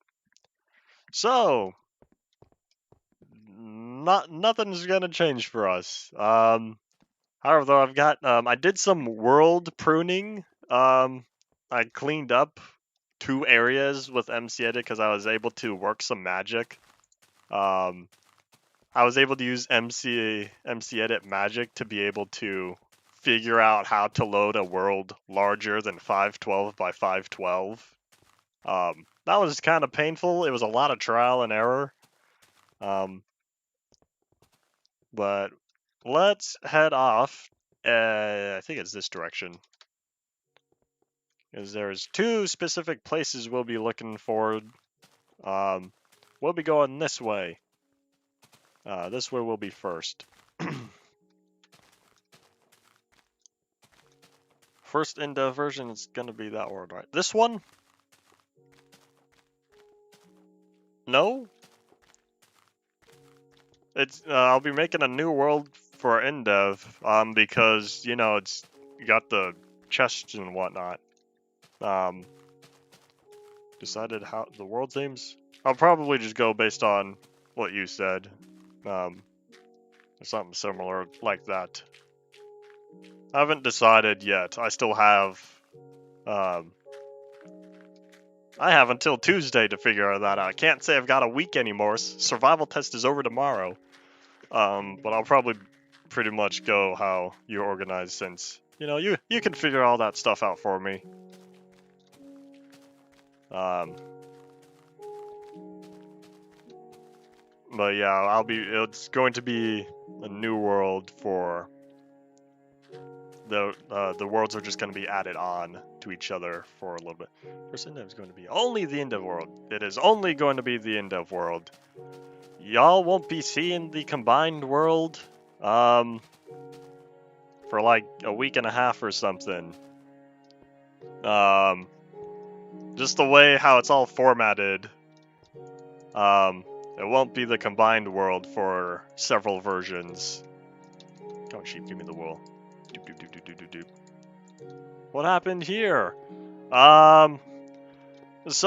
So, nothing's gonna change for us. However, though, I've got, I did some world pruning. I cleaned up 2 areas with MC Edit because I was able to work some magic. I was able to use MC Edit magic to be able to figure out how to load a world larger than 512 by 512. That was kind of painful. It was a lot of trial and error. But let's head off. I think it's this direction. Because there's 2 specific places we'll be looking for. We'll be going this way. This way will be first. First Indo version is going to be that world, right? This one? No? It's I'll be making a new world for Endev, because it's got the chests and whatnot. Decided how the world themes. I'll probably just go based on what you said. Something similar like that. I haven't decided yet. I still have. I have until Tuesday to figure that out. I can't say I've got a week anymore. Survival test is over tomorrow. But I'll probably pretty much go how you organize, since you can figure all that stuff out for me. But yeah, it's going to be a new world for the worlds are just going to be added on to each other for a little bit. First Endev is going to be only the Endev world. It is only going to be the Endev world. Y'all won't be seeing the combined world for like a week and a half or something. Just the way how it's all formatted. It won't be the combined world for several versions. Come on, sheep, give me the wool. Doop. What happened here? So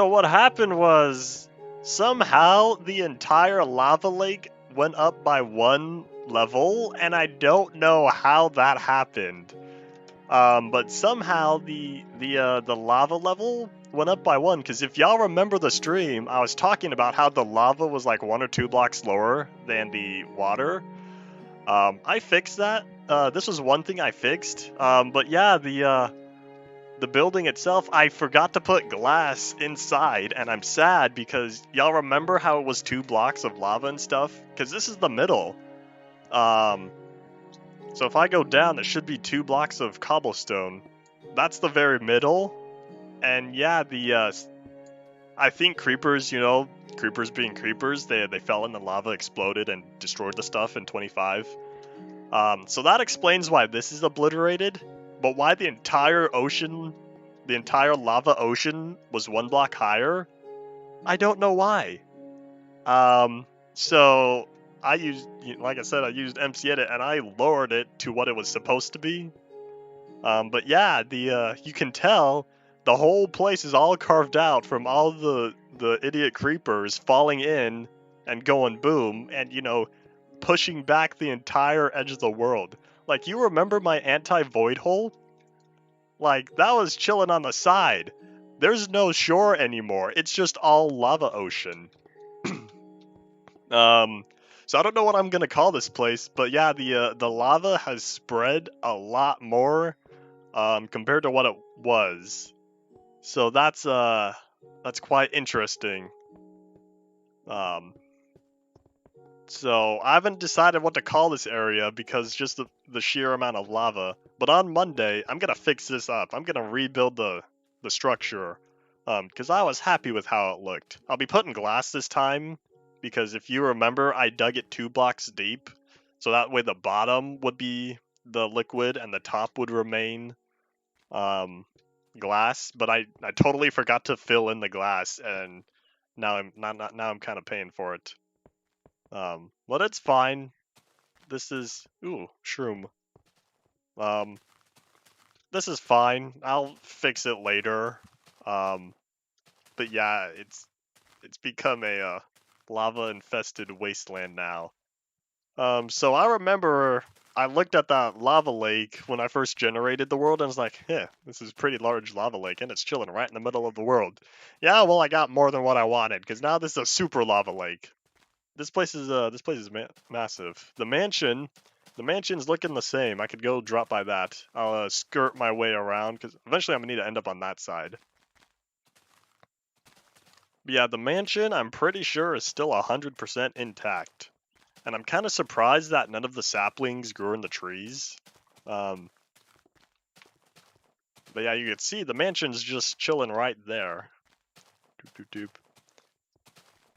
what happened was, somehow the entire lava lake went up by 1 level, and I don't know how that happened. But somehow the lava level went up by 1, because if y'all remember the stream, I was talking about how the lava was like 1 or 2 blocks lower than the water. I fixed that. This was one thing I fixed. But yeah, the building itself, I forgot to put glass inside, and I'm sad because y'all remember how it was 2 blocks of lava and stuff? Because this is the middle. So if I go down, it should be 2 blocks of cobblestone. That's the very middle. And yeah, I think creepers, creepers being creepers, they fell in the lava, exploded, and destroyed the stuff in 25. So that explains why this is obliterated, but why the entire ocean, the entire lava ocean was 1 block higher, I don't know why. So I used, like I said, I used MC Edit and I lowered it to what it was supposed to be. But yeah, you can tell the whole place is all carved out from all the idiot creepers falling in and going boom, and pushing back the entire edge of the world. Like, you remember my anti-void hole? Like, that was chilling on the side. There's no shore anymore. It's just all lava ocean. So I don't know what I'm gonna call this place, but yeah, the lava has spread a lot more compared to what it was. So that's quite interesting. So I haven't decided what to call this area because just the sheer amount of lava. But on Monday, I'm gonna fix this up. I'm gonna rebuild the structure, because I was happy with how it looked. I'll be putting glass this time because if you remember, I dug it 2 blocks deep, so that way the bottom would be the liquid and the top would remain glass. But I totally forgot to fill in the glass, and now I'm kind of paying for it. But it's fine. This is shroom. This is fine. I'll fix it later. But yeah, it's become a lava infested wasteland now. So I remember I looked at that lava lake when I first generated the world and was like, yeah, this is a pretty large lava lake and it's chilling right in the middle of the world. Yeah, well, I got more than what I wanted because now this is a super lava lake. This place is massive. The mansion's looking the same. I could go drop by that. I'll skirt my way around because eventually I'm gonna need to end up on that side. But yeah, the mansion I'm pretty sure is still 100% intact, and I'm kind of surprised that none of the saplings grew in the trees. But yeah, you can see the mansion's just chilling right there. Doop, doop, doop.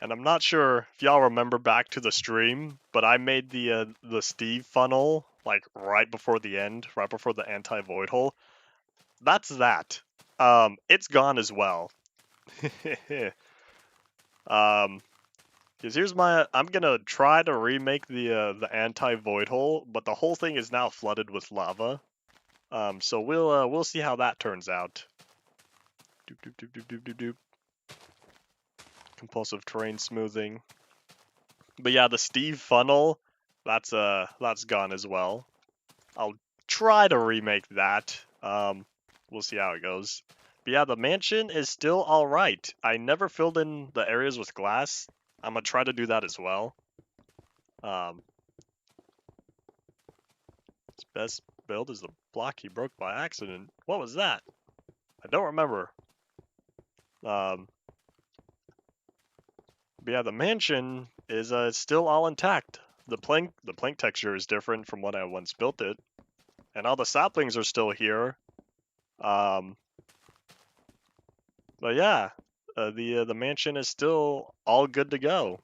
And I'm not sure if y'all remember back to the stream, but I made the Steve funnel like right before the end, right before the anti-void hole. That's that. It's gone as well. Because here's I'm gonna try to remake the anti-void hole, but the whole thing is now flooded with lava. So we'll see how that turns out. Doop doop doop doop doop doop doop. Compulsive terrain smoothing. But yeah, the Steve funnel, that's gone as well. I'll try to remake that. We'll see how it goes. But yeah, the mansion is still alright. I never filled in the areas with glass. I'm gonna try to do that as well. His best build is the block he broke by accident. What was that? I don't remember. But yeah, the mansion is still all intact. The plank texture is different from when I once built it, and all the saplings are still here. But yeah, the mansion is still all good to go.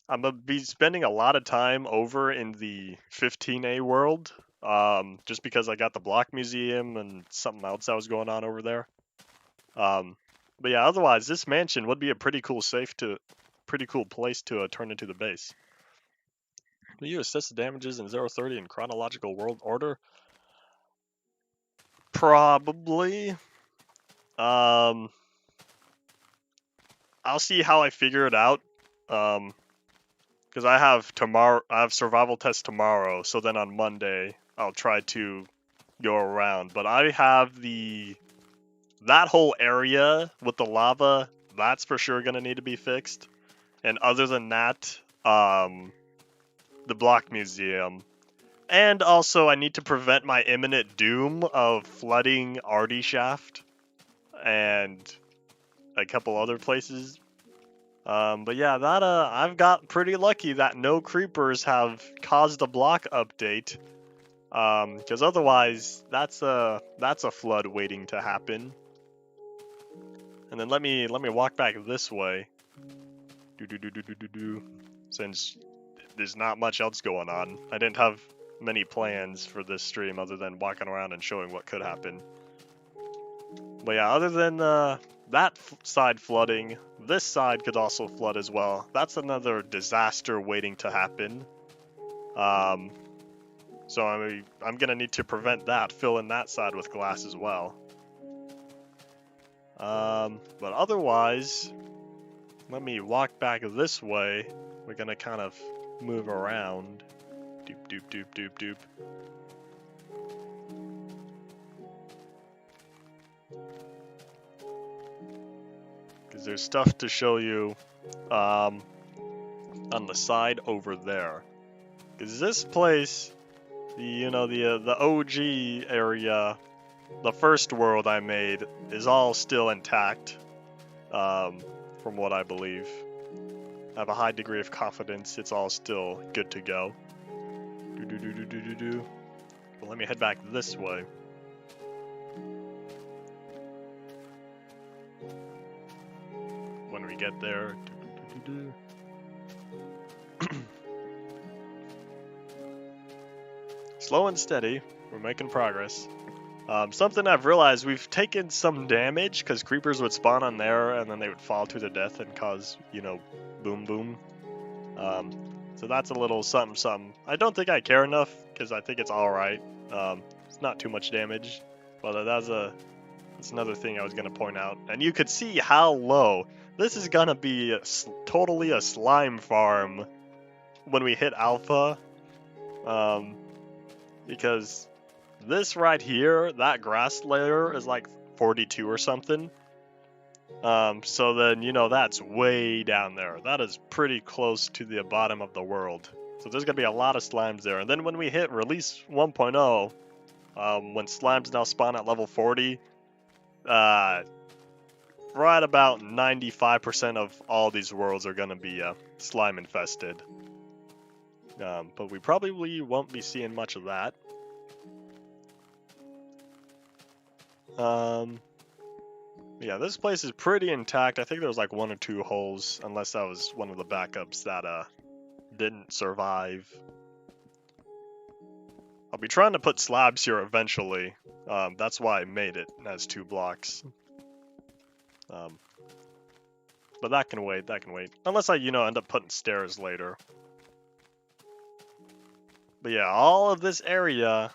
I'm gonna be spending a lot of time over in the 15A world, just because I got the block museum and something else that was going on over there. But yeah, otherwise this mansion would be a pretty cool place to turn into the base. Do you assess the damages in 030 in chronological world order? Probably. I'll see how I figure it out. Because I have survival test tomorrow, so then on Monday I'll try to go around. But I have that whole area with the lava, that's for sure gonna need to be fixed. And other than that, the block museum, And also I need to prevent my imminent doom of flooding Arty Shaft and a couple other places. But yeah, that I've got pretty lucky that no creepers have caused a block update. Because otherwise that's a flood waiting to happen. And then let me walk back this way. Since there's not much else going on. I didn't have many plans for this stream other than walking around and showing what could happen. But yeah, other than that side flooding, this side could also flood as well. That's another disaster waiting to happen. So I'm gonna need to prevent that, fill in that side with glass as well. But otherwise, let me walk back this way. We're gonna kind of move around. Doop doop doop doop doop. Because there's stuff to show you on the side over there. Because this place, the OG area, the first world I made, is all still intact, from what I believe. I have a high degree of confidence it's all still good to go. But let me head back this way. When we get there. Slow and steady, we're making progress. Something I've realized, we've taken some damage because creepers would spawn on there and then they would fall to their death and cause, boom boom. So that's a little something something. I don't think I care enough because I think it's alright. It's not too much damage, but that's another thing I was going to point out. And you could see how low. This is going to be totally a slime farm when we hit alpha. Because this right here, that grass layer is like 42 or something. So then, that's way down there. That is pretty close to the bottom of the world. So there's going to be a lot of slimes there. And then when we hit release 1.0, when slimes now spawn at level 40, right about 95% of all these worlds are going to be slime infested. But we probably won't be seeing much of that. Yeah, this place is pretty intact. I think there was like 1 or 2 holes, unless that was one of the backups that didn't survive. I'll be trying to put slabs here eventually. That's why I made it as 2 blocks. But that can wait, Unless I, end up putting stairs later. But yeah, all of this area,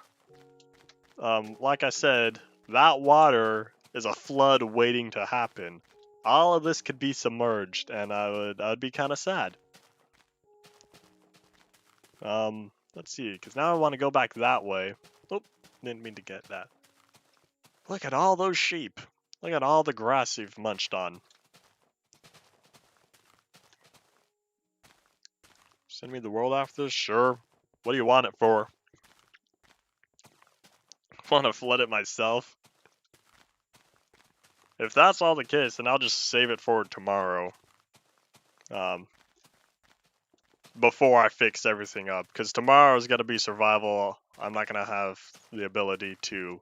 like I said, that water is a flood waiting to happen. All of this could be submerged, and I'd be kind of sad. Let's see, because now I want to go back that way. Oh, didn't mean to get that. Look at all those sheep. Look at all the grass you've munched on. Send me the world after this? Sure. What do you want it for? Want to flood it myself? If that's all the case, then I'll just save it for tomorrow. Before I fix everything up. Because tomorrow's got to be survival. I'm not going to have the ability to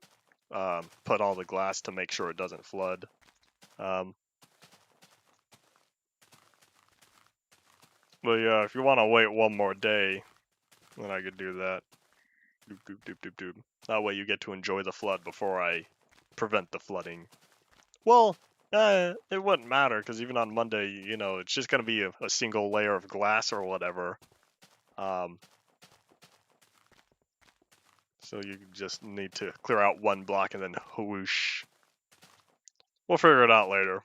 put all the glass to make sure it doesn't flood. But yeah, if you want to wait one more day, then I could do that. Doop, doop, doop, doop, doop. That way you get to enjoy the flood before I prevent the flooding. Well, it wouldn't matter, because even on Monday, it's just going to be a single layer of glass or whatever. So you just need to clear out 1 block and then whoosh. We'll figure it out later.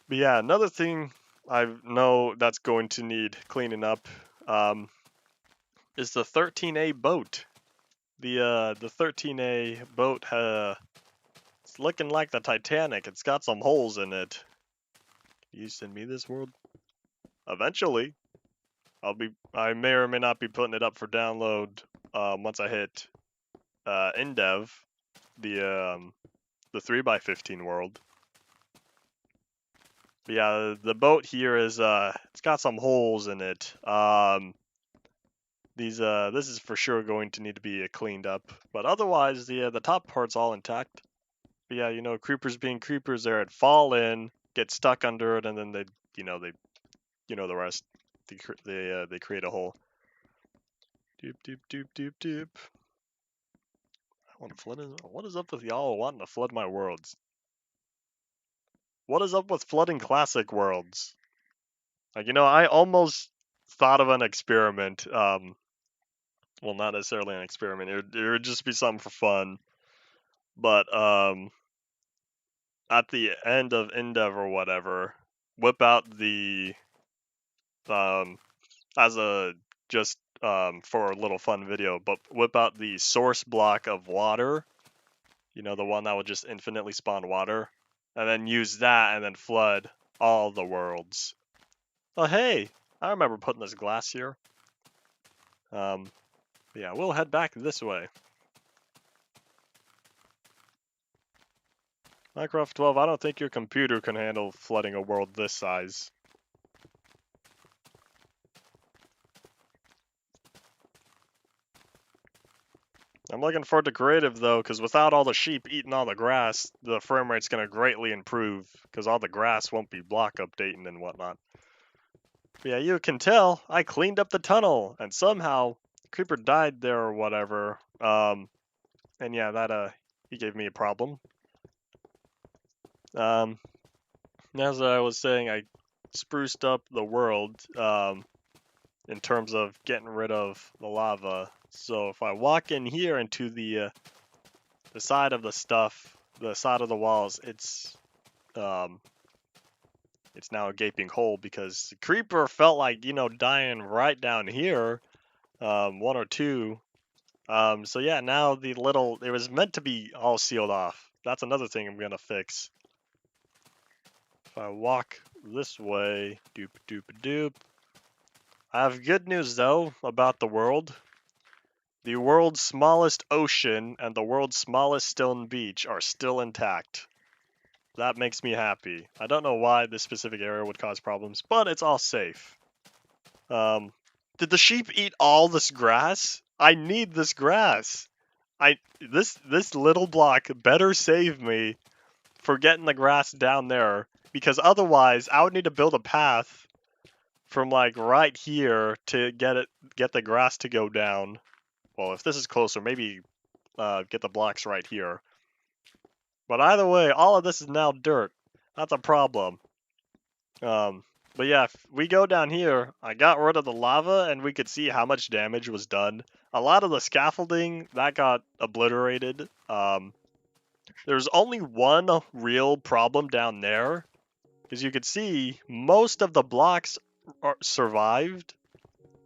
But yeah, another thing I know that's going to need cleaning up is the 13A boat. The 13A boat, it's looking like the Titanic. It's got some holes in it. Can you send me this world? Eventually. I may or may not be putting it up for download once I hit InDev, the 3x15 world. But yeah, the boat here is it's got some holes in it. This is for sure going to need to be cleaned up, but otherwise the top part's all intact. But yeah, you know, creepers being creepers, they'd fall in, get stuck under it, and then they the rest. They create a hole. Doop doop doop doop doop. I want to flood it. What is up with y'all wanting to flood my worlds? What is up with flooding classic worlds? Like, you know, I almost thought of an experiment. Well, not necessarily an experiment. It would just be something for fun. But at the end of InDev or whatever, whip out the as a just for a little fun video, but whip out the source block of water. You know, the one that would just infinitely spawn water, and then use that and then flood all the worlds. Oh hey, I remember putting this glass here. Yeah, we'll head back this way. Minecraft 12, I don't think your computer can handle flooding a world this size. I'm looking forward to creative though, because without all the sheep eating all the grass, the frame rate's going to greatly improve, because all the grass won't be block updating and whatnot. But yeah, you can tell, I cleaned up the tunnel, and somehow, Creeper died there or whatever. And yeah, that, he gave me a problem. As I was saying, I spruced up the world, in terms of getting rid of the lava. So if I walk in here into the side of the stuff, the side of the walls, it's now a gaping hole because the creeper felt like, you know, dying right down here, one or two. So yeah, now it was meant to be all sealed off. That's another thing I'm gonna fix. If I walk this way, doop doop doop. I have good news though about the world. The world's smallest ocean and the world's smallest stone beach are still intact. That makes me happy. I don't know why this specific area would cause problems, but it's all safe. Did the sheep eat all this grass? I need this grass. This little block better save me for getting the grass down there, because otherwise I would need to build a path from like right here to get the grass to go down. Well, if this is closer, maybe get the blocks right here. But either way, all of this is now dirt. That's a problem. But yeah, if we go down here, I got rid of the lava and we could see how much damage was done. A lot of the scaffolding, that got obliterated. There's only one real problem down there. As you could see, most of the blocks survived.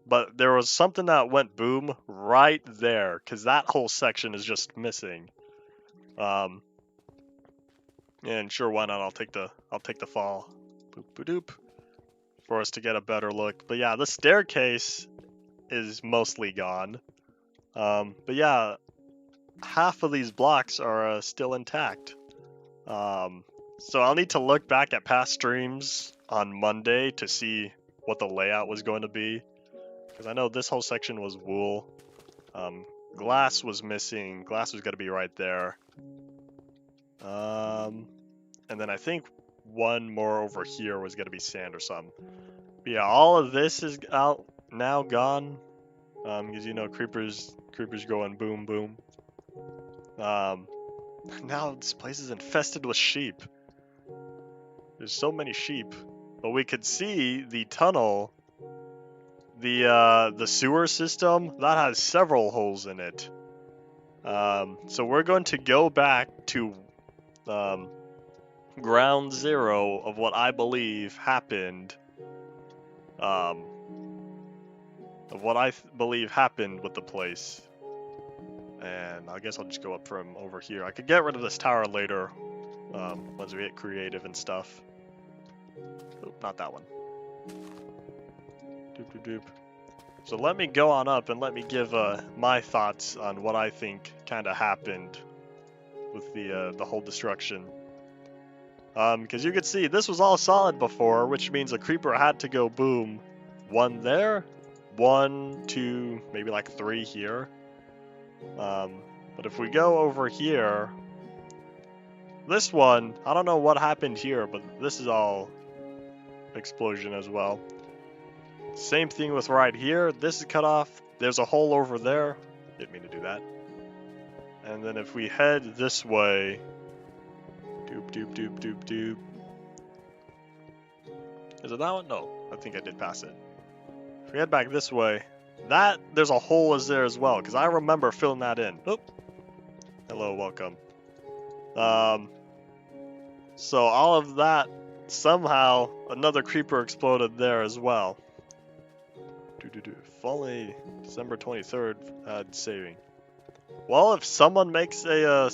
But there was something that went boom right there, because that whole section is just missing. And sure, why not? I'll take the fall. Boop boop doop. For us to get a better look. But yeah, the staircase is mostly gone. But yeah, half of these blocks are still intact. So I'll need to look back at past streams on Monday to see what the layout was going to be. Because I know this whole section was wool. Glass was missing. Glass was going to be right there. And then I think one more over here was going to be sand or something. But yeah, all of this is out now, gone. Because you know, creepers going boom boom. Now this place is infested with sheep. There's so many sheep. But we could see the tunnel, the sewer system, that has several holes in it. So we're going to go back to ground zero of what I believe happened. Of what I believe happened with the place. And I guess I'll just go up from over here. I could get rid of this tower later, once we get creative and stuff. Oh, not that one. Doop doop doop. So let me go on up and let me give my thoughts on what I think kind of happened with the whole destruction. Because you could see this was all solid before, which means a creeper had to go boom. One there, 1, 2, maybe like 3 here. But if we go over here, this one, I don't know what happened here, but this is all explosion as well. Same thing with right here. This is cut off. There's a hole over there. Didn't mean to do that. And then if we head this way, doop doop doop doop doop. Is it that one? No, I think I did pass it. If we head back this way, there's a hole is there as well, because I remember filling that in. Oop. Hello, welcome. So all of that, somehow another creeper exploded there as well. If only December 23rd had saving. Well, if someone makes a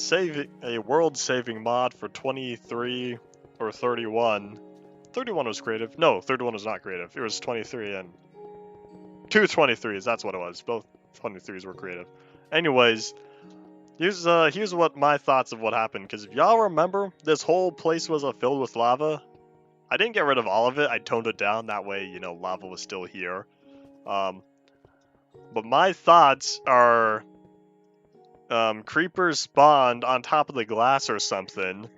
world-saving mod for 23 or 31, 31 was creative. No, 31 was not creative. It was 23 and 2 23s. That's what it was. Both 23s were creative. Anyways, here's what my thoughts of what happened. Because if y'all remember, this whole place was filled with lava. I didn't get rid of all of it. I toned it down. That way, you know, lava was still here. But my thoughts are, creepers spawned on top of the glass or something,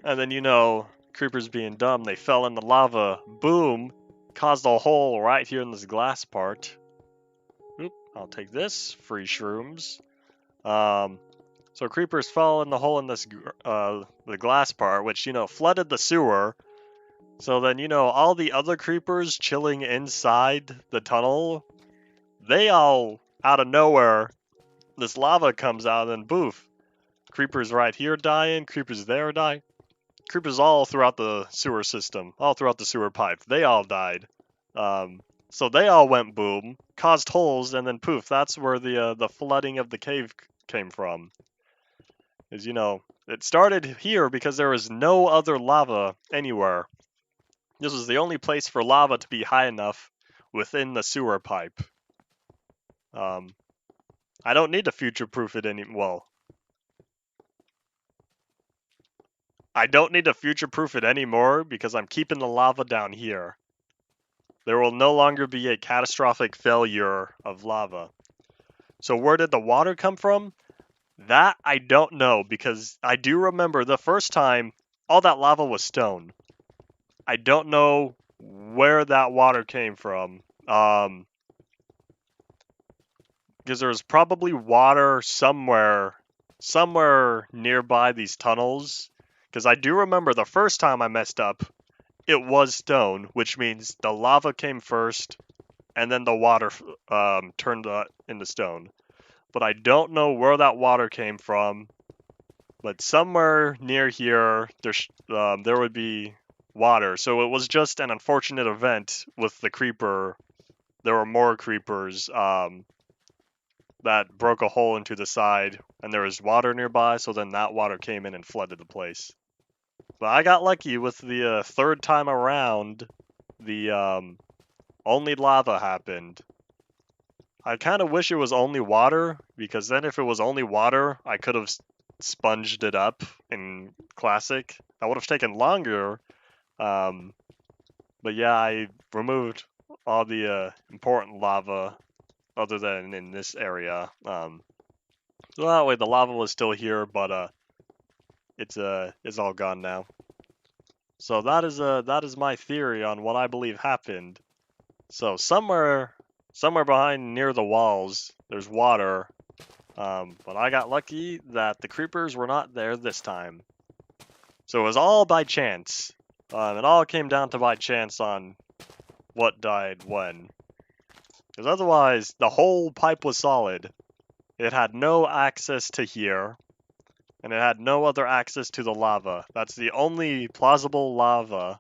and then, you know, creepers being dumb, they fell in the lava, boom, caused a hole right here in this glass part. Oop, I'll take this, free shrooms. So creepers fell in the hole in this, the glass part, which, you know, flooded the sewer. So then, you know, all the other creepers chilling inside the tunnel, they all, out of nowhere, this lava comes out and boof. Creepers right here dying, creepers there die. Creepers all throughout the sewer system, all throughout the sewer pipe. They all died. So they all went boom, caused holes, and then poof, that's where the flooding of the cave came from. Is, you know, it started here because there was no other lava anywhere. This was the only place for lava to be high enough within the sewer pipe. I don't need to future-proof it well, I don't need to future-proof it anymore because I'm keeping the lava down here. There will no longer be a catastrophic failure of lava. So where did the water come from? That I don't know, because I do remember the first time all that lava was stone. I don't know where that water came from. Because there was probably water somewhere nearby these tunnels. Because I do remember the first time I messed up, it was stone, which means the lava came first, and then the water turned into stone. But I don't know where that water came from. But somewhere near here, there would be water. So it was just an unfortunate event with the creeper. There were more creepers that broke a hole into the side, and there was water nearby, so then that water came in and flooded the place. But I got lucky with the third time around, the only lava happened. I kind of wish it was only water, because then if it was only water, I could have sponged it up in Classic. That would have taken longer, but yeah, I removed all the important lava other than in this area. So that way the lava was still here, but it's all gone now. So that is my theory on what I believe happened. So somewhere behind near the walls, there's water. But I got lucky that the creepers were not there this time. So it was all by chance. It all came down to by chance on what died when. Because otherwise, the whole pipe was solid. It had no access to here. And it had no other access to the lava. That's the only plausible lava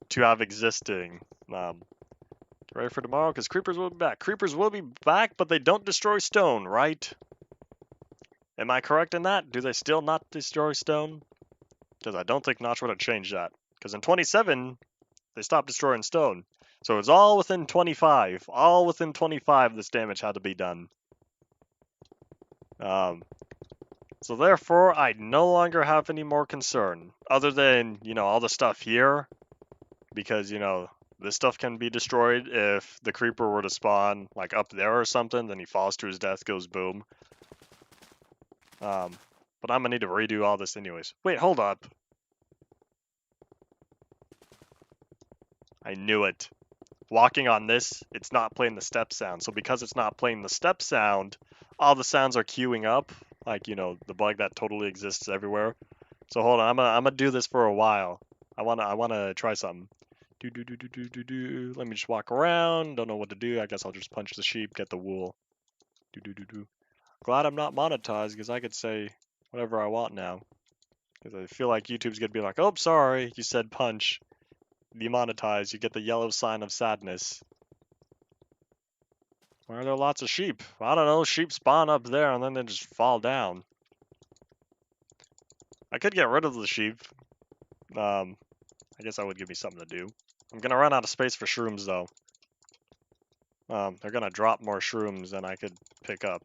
to have existing. Get ready for tomorrow, because creepers will be back. Creepers will be back, but they don't destroy stone, right? Am I correct in that? Do they still not destroy stone? Because I don't think Notch would have changed that. Because in 27, they stopped destroying stone. So it's all within 25. All within 25 this damage had to be done. So therefore, I no longer have any more concern. Other than, all the stuff here. Because, this stuff can be destroyed if the creeper were to spawn, like, up there or something. Then he falls to his death, goes boom. But I'm gonna need to redo all this anyways. Wait, hold up. I knew it. Walking on this, it's not playing the step sound. So because it's not playing the step sound, all the sounds are queuing up. Like, the bug that totally exists everywhere. So hold on, I'm gonna do this for a while. I wanna try something. Let me just walk around. Don't know what to do. I guess I'll just punch the sheep, get the wool. Glad I'm not monetized because I could say whatever I want now. Because I feel like YouTube's gonna be like, oh, sorry, you said punch. Demonetized. You get the yellow sign of sadness. Why are there lots of sheep? I don't know. Sheep spawn up there and then they just fall down. I could get rid of the sheep. I guess that would give me something to do. I'm gonna run out of space for shrooms though. They're gonna drop more shrooms than I could pick up.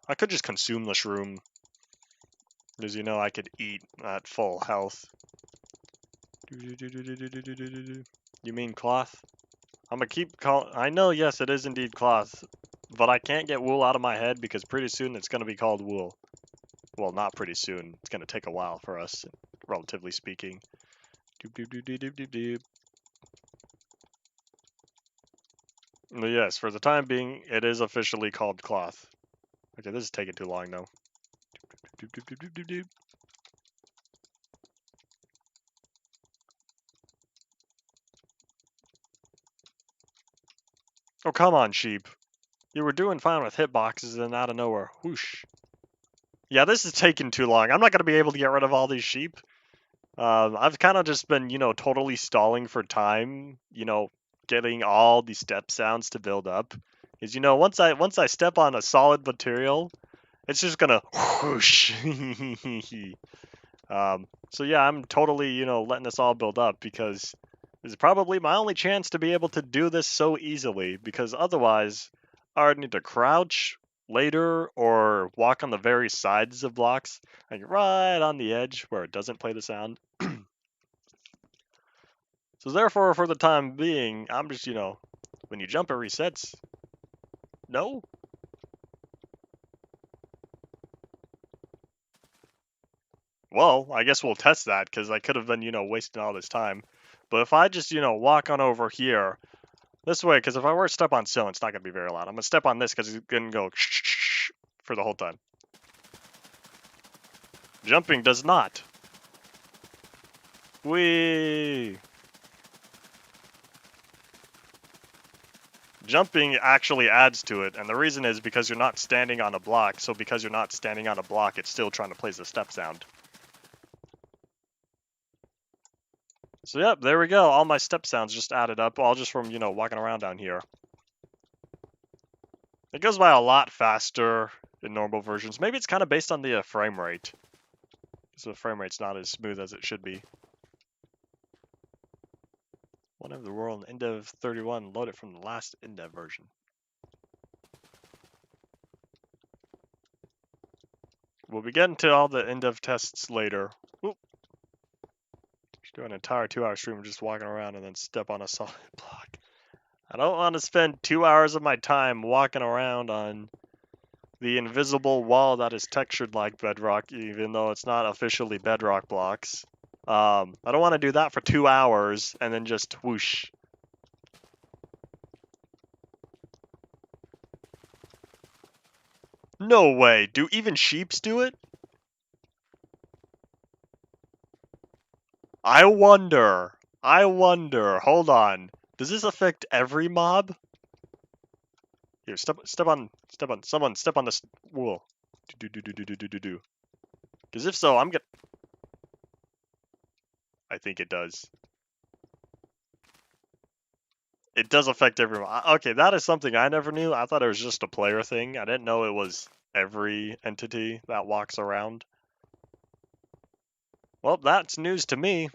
I could just consume the shroom. Because I could eat at full health. You mean cloth? I'm gonna keep I know, yes, it is indeed cloth. But I can't get wool out of my head because pretty soon it's gonna be called wool. Well, not pretty soon. It's gonna take a while for us, relatively speaking. But yes, for the time being, it is officially called cloth. Okay, this is taking too long though. Oh, come on, sheep. You were doing fine with hitboxes and out of nowhere, whoosh. Yeah, this is taking too long. I'm not going to be able to get rid of all these sheep. I've kind of just been, totally stalling for time, getting all these step sounds to build up. Because, once I step on a solid material, it's just going to whoosh. So yeah, I'm totally, letting this all build up because this is probably my only chance to be able to do this so easily, because otherwise I would need to crouch later or walk on the very sides of blocks, like right on the edge where it doesn't play the sound. So therefore, for the time being, I'm just, when you jump it resets. No? Well, I guess we'll test that because I could have been, wasting all this time. But if I just, walk on over here, this way, because if I were to step on stone, it's not going to be very loud. I'm going to step on this because it's going to go for the whole time. Jumping does not. Whee! Jumping actually adds to it, and the reason is because you're not standing on a block, so because you're not standing on a block, it's still trying to play the step sound. So yep, there we go. All my step sounds just added up, all just from, walking around down here. It goes by a lot faster in normal versions. Maybe it's kind of based on the frame rate. So the frame rate's not as smooth as it should be. One of the world Endev 31 loaded from the last Endev version. We'll be getting to all the Endev tests later. Oop. Just do an entire 2-hour stream just walking around and then step on a solid block. I don't want to spend 2 hours of my time walking around on the invisible wall that is textured like bedrock, even though it's not officially bedrock blocks. I don't want to do that for 2 hours and then just whoosh. No way. Do even sheeps do it? I wonder. Hold on. Does this affect every mob? Here, step on this wool. Do. Because if so, I think it does. It does affect everyone. Okay, that is something I never knew. I thought it was just a player thing. I didn't know it was every entity that walks around. Well, that's news to me.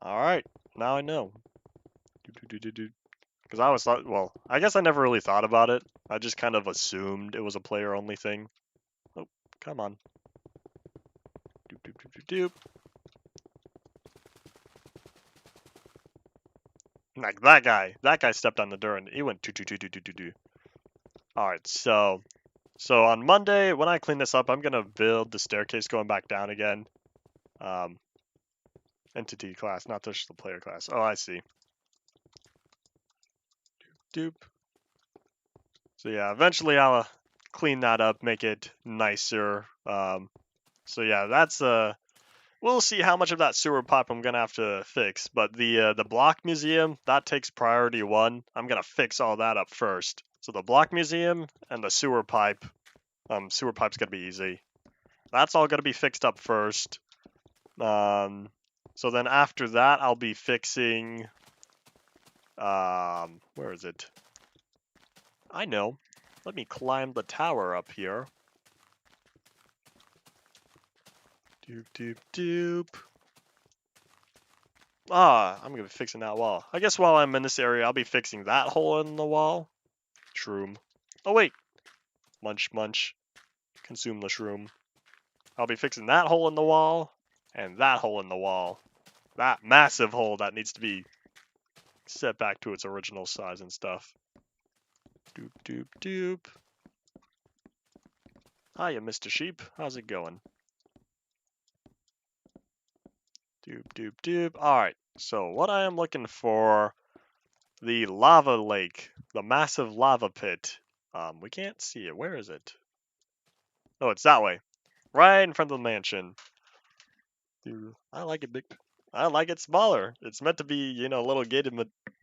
Alright, now I know. Because I always thought, well, I guess I never really thought about it. I just kind of assumed it was a player-only thing. Oh, come on. Doop, doop, doop, doop, doop. Like that guy stepped on the dirt and he went do. All right, so on Monday when I clean this up, I'm gonna build the staircase going back down again. Entity class, not just the player class. Oh, I see. Doop. So yeah, eventually I'll clean that up, make it nicer. So yeah, that's we'll see how much of that sewer pipe I'm gonna have to fix. But the block museum, that takes priority 1. I'm gonna fix all that up first. So the block museum and the sewer pipe's gonna be easy. That's all gonna be fixed up first. So then after that, I'll be fixing. Where is it? I know. Let me climb the tower up here. Doop doop doop. I'm gonna be fixing that wall. I guess while I'm in this area, I'll be fixing that hole in the wall. Shroom. Oh wait. Munch munch. Consume the shroom. I'll be fixing that hole in the wall and that hole in the wall. That massive hole that needs to be set back to its original size and stuff. Doop doop doop. Hiya, Mr. Sheep. How's it going? Doop doop doop. Alright, so what I am looking for, the lava lake, the massive lava pit. We can't see it. Where is it? Oh, it's that way. Right in front of the mansion. I like it big. I like it smaller. It's meant to be, a little gated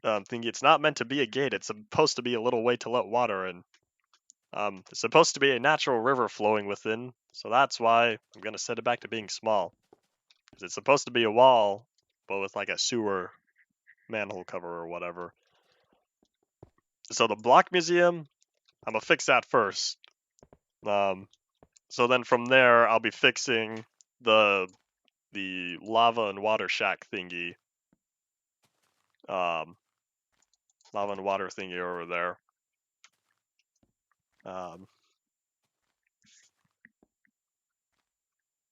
thingy. It's not meant to be a gate. It's supposed to be a little way to let water in. It's supposed to be a natural river flowing within, so that's why I'm gonna set it back to being small. It's supposed to be a wall, but with like a sewer manhole cover or whatever. So the block museum, I'm gonna fix that first. So then from there, I'll be fixing the lava and water shack thingy. Lava and water thingy over there.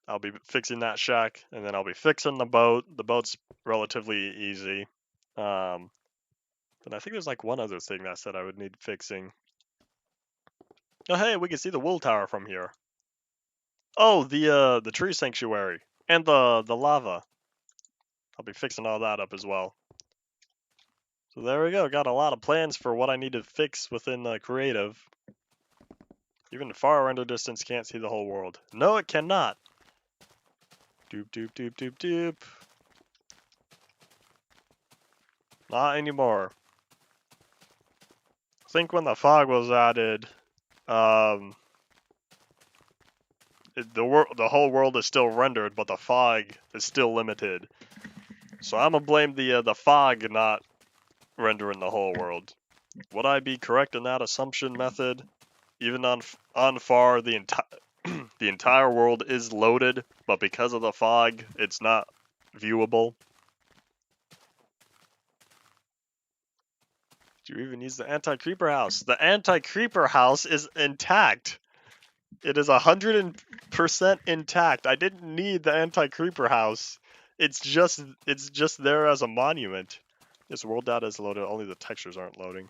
I'll be fixing that shack, and then I'll be fixing the boat. The boat's relatively easy. But I think there's like one other thing that I said I would need fixing. Oh hey, we can see the wool tower from here. Oh, the tree sanctuary and the lava. I'll be fixing all that up as well. So there we go. Got a lot of plans for what I need to fix within creative. Even far render distance can't see the whole world. No, it cannot. Doop doop doop doop doop. Not anymore. I think when the fog was added, the whole world is still rendered, but the fog is still limited. So I'm gonna blame the fog not rendering the whole world. Would I be correct in that assumption method? Even on far, the entire world is loaded, but because of the fog, it's not viewable. Do you even use the anti-creeper house? The anti-creeper house is intact. It is 100% intact. I didn't need the anti-creeper house. It's just there as a monument. This world data is loaded. Only the textures aren't loading.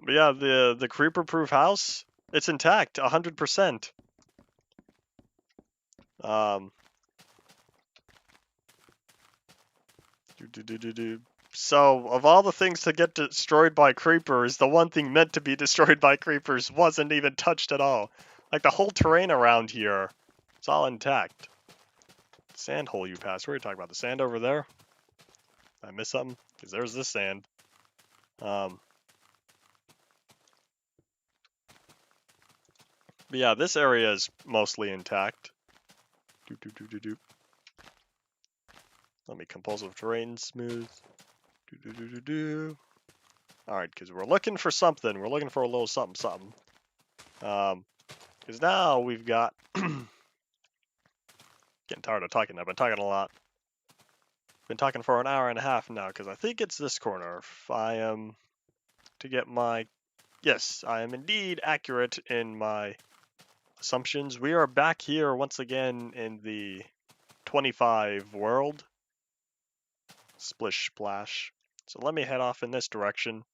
But yeah, the creeper-proof house, it's intact, 100%. So, of all the things to get destroyed by creepers, the one thing meant to be destroyed by creepers wasn't even touched at all. Like, the whole terrain around here, it's all intact. Sand hole you passed. What are you talking about? The sand over there? Did I miss something? Because there's this sand. But yeah, this area is mostly intact. Doop, doop, doop, doop, doop. Let me compulsive terrain smooth. Doop, doop, doop, doop, doop. Alright, because we're looking for something. We're looking for a little something, something. Because now we've got Getting tired of talking. I've been talking a lot. Been talking for an hour and a half now, because I think it's this corner. If I am to get my... Yes, I am indeed accurate in my assumptions. We are back here once again in the 25 world. Splish splash. So let me head off in this direction.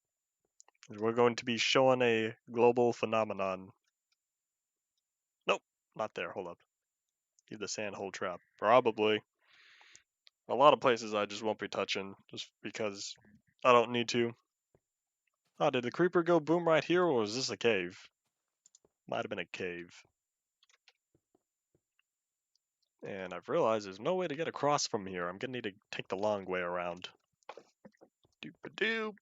We're going to be showing a global phenomenon. Nope, not there. Hold up. Need the sand hole trap. Probably. A lot of places I just won't be touching, just because I don't need to. Oh, did the creeper go boom right here, or was this a cave? Might have been a cave. And I've realized there's no way to get across from here. I'm gonna need to take the long way around. Doop-a-doop.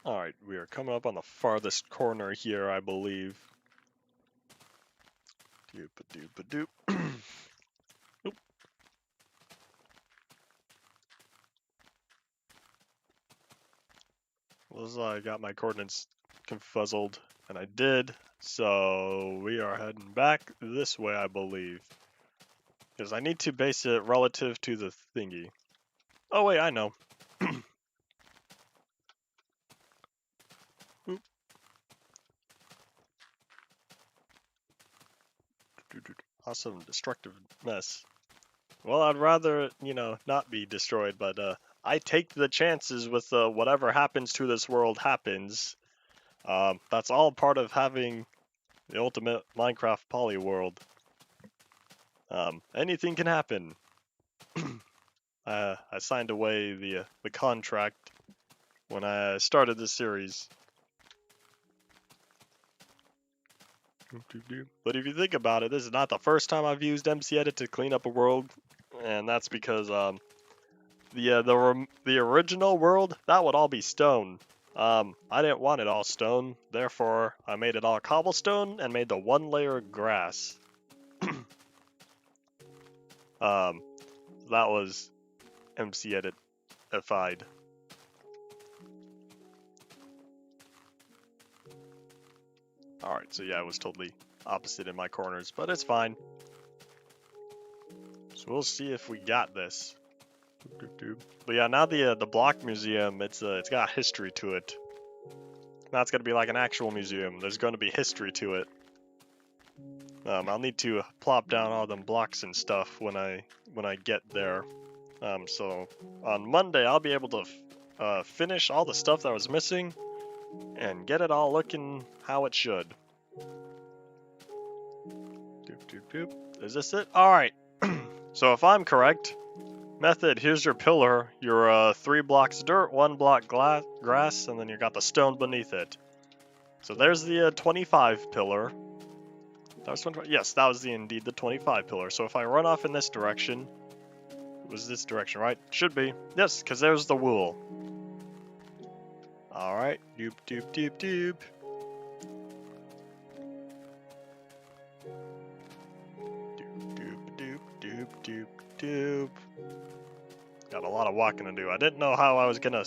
Alright, we are coming up on the farthest corner here, I believe. Doop-a-doop-a-doop. Oop. Looks like I got my coordinates confuzzled, and I did. So we are heading back this way, I believe. Because I need to base it relative to the thingy. Oh wait, I know. Oop. Awesome destructive mess. Well, I'd rather, not be destroyed, but I take the chances with whatever happens to this world happens. That's all part of having the ultimate Minecraft Polyworld. Anything can happen. I signed away the contract when I started this series. But if you think about it, this is not the first time I've used MC Edit to clean up a world, and that's because the original world, that would all be stone. I didn't want it all stone, therefore I made it all cobblestone and made the one layer grass. That was MC Edit-ified. Alright, so yeah, it was totally opposite in my corners, but it's fine. So we'll see if we got this. But yeah, now the block museum, it's got history to it. Now it's gonna be like an actual museum. There's gonna be history to it. I'll need to plop down all them blocks and stuff when I get there. So on Monday I'll be able to finish all the stuff that was missing and get it all looking how it should. Doop doop doop. Is this it? All right. So if I'm correct, method, here's your pillar. Your 3 blocks dirt, 1 block grass, and then you got the stone beneath it. So there's the 25 pillar. That was 25. Yes, that was indeed the 25 pillar. So if I run off in this direction, it was this direction, right? Should be. Yes, because there's the wool. All right. Doop doop doop doop. Doop doop doop doop doop doop. Got a lot of walking to do. I didn't know how I was gonna,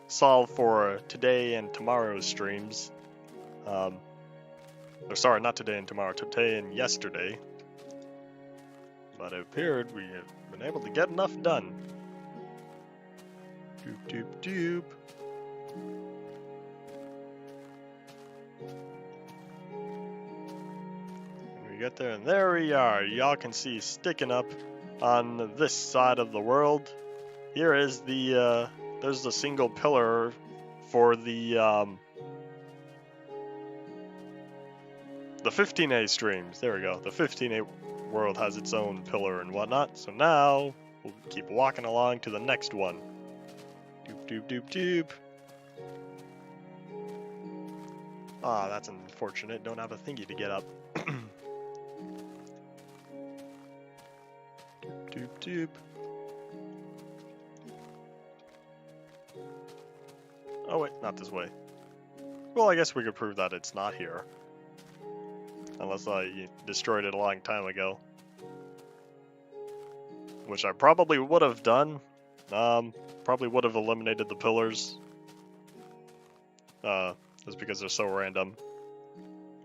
solve for today and tomorrow's streams. Or sorry, not today and tomorrow, today and yesterday. But it appeared we have been able to get enough done. Doop doop doop. And we get there, and there we are. Y'all can see sticking up on this side of the world. Here is there's the single pillar for the 15A streams. There we go. The 15A world has its own pillar and whatnot. So now we'll keep walking along to the next one. Doop doop doop doop. Ah, that's unfortunate. Don't have a thingy to get up. Doop doop. Oh wait, not this way. Well, I guess we could prove that it's not here. Unless I destroyed it a long time ago. Which I probably would have done. Probably would have eliminated the pillars. Just because they're so random.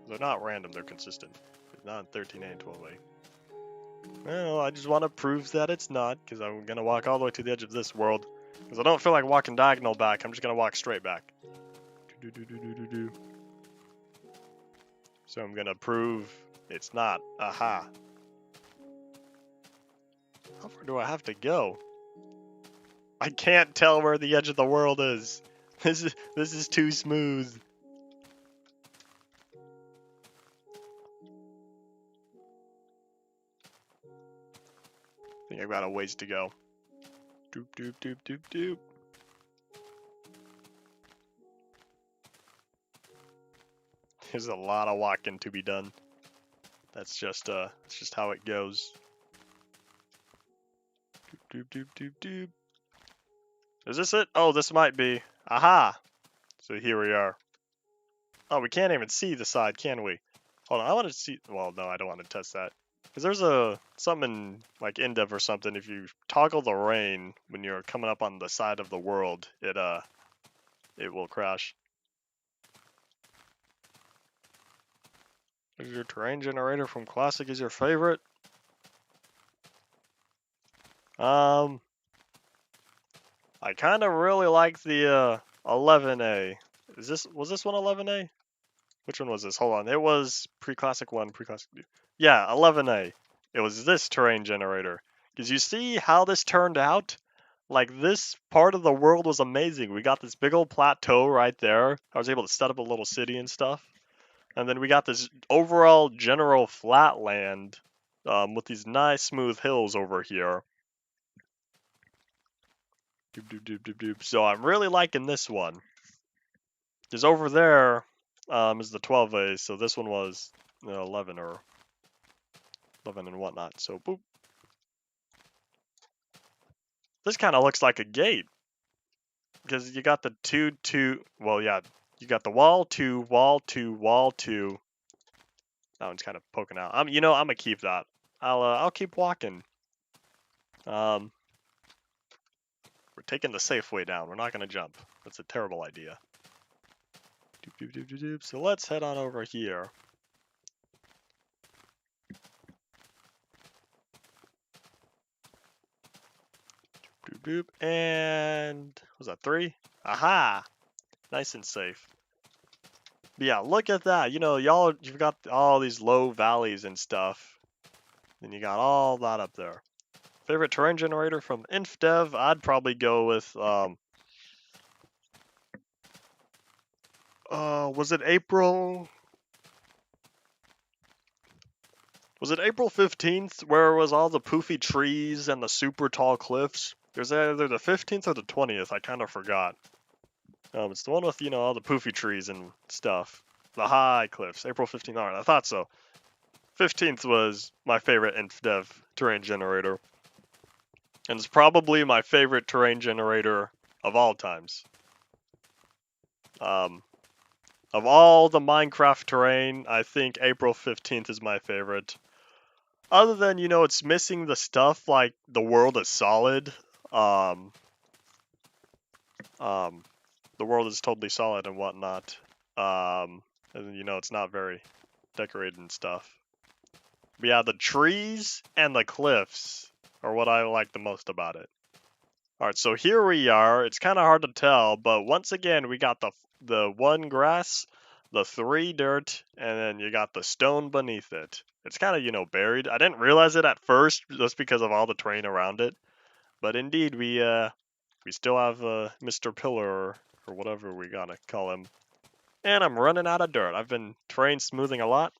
They're not random, they're consistent. It's not in 13A and 12A. Well, I just want to prove that it's not, because I'm going to walk all the way to the edge of this world. Because I don't feel like walking diagonal back, I'm just going to walk straight back. So I'm going to prove it's not. Aha. How far do I have to go? I can't tell where the edge of the world is. This is too smooth. I think I've got a ways to go. Doop doop doop doop doop. There's a lot of walking to be done. That's just how it goes. Doop doop doop doop doop. Is this it? Oh, this might be. Aha! So here we are. Oh, we can't even see the side, can we? Hold on, I want to see. Well, no, I don't want to test that. Because there's something like Endev or something. If you toggle the rain when you're coming up on the side of the world, it will crash. Is your terrain generator from Classic is your favorite? I kind of really like the 11A. Was this one 11A? Which one was this? Hold on. It was pre-classic 1, pre-classic 2. Yeah, 11A. It was this terrain generator. Because you see how this turned out? Like, this part of the world was amazing. We got this big old plateau right there. I was able to set up a little city and stuff. And then we got this overall general flatland with these nice smooth hills over here. Doop, doop, doop, doop, doop. So I'm really liking this one. Because over there is the 12A, so this one was 11 or 11 and whatnot. So boop. This kind of looks like a gate. Because you got the 2, well, yeah, you got the wall 2, wall 2, wall 2. That one's kind of poking out. I'm gonna keep that. I'll keep walking. We're taking the safe way down. We're not gonna jump. That's a terrible idea. Doop, doop, doop, doop, doop. So let's head on over here. Doop, doop, and was that 3? Aha! Nice and safe. But yeah, look at that. You've got all these low valleys and stuff. Then you got all that up there. Favorite terrain generator from InfDev? I'd probably go with was it April 15th where it was all the poofy trees and the super tall cliffs? It was either the 15th or the 20th, I kind of forgot. It's the one with, all the poofy trees and stuff. The high cliffs, April 15th. Alright, I thought so. 15th was my favorite InfDev terrain generator. And it's probably my favorite terrain generator of all times. Of all the Minecraft terrain, I think April 15th is my favorite. Other than, it's missing the stuff like the world is solid. The world is totally solid and whatnot. And it's not very decorated and stuff. But yeah, the trees and the cliffs are what I like the most about it. Alright, so here we are. It's kind of hard to tell, but once again, we got the 1 grass, the 3 dirt, and then you got the stone beneath it. It's kind of, buried. I didn't realize it at first, just because of all the terrain around it. But indeed, we still have Mr. Pillar, or whatever we gotta call him. And I'm running out of dirt. I've been terrain smoothing a lot,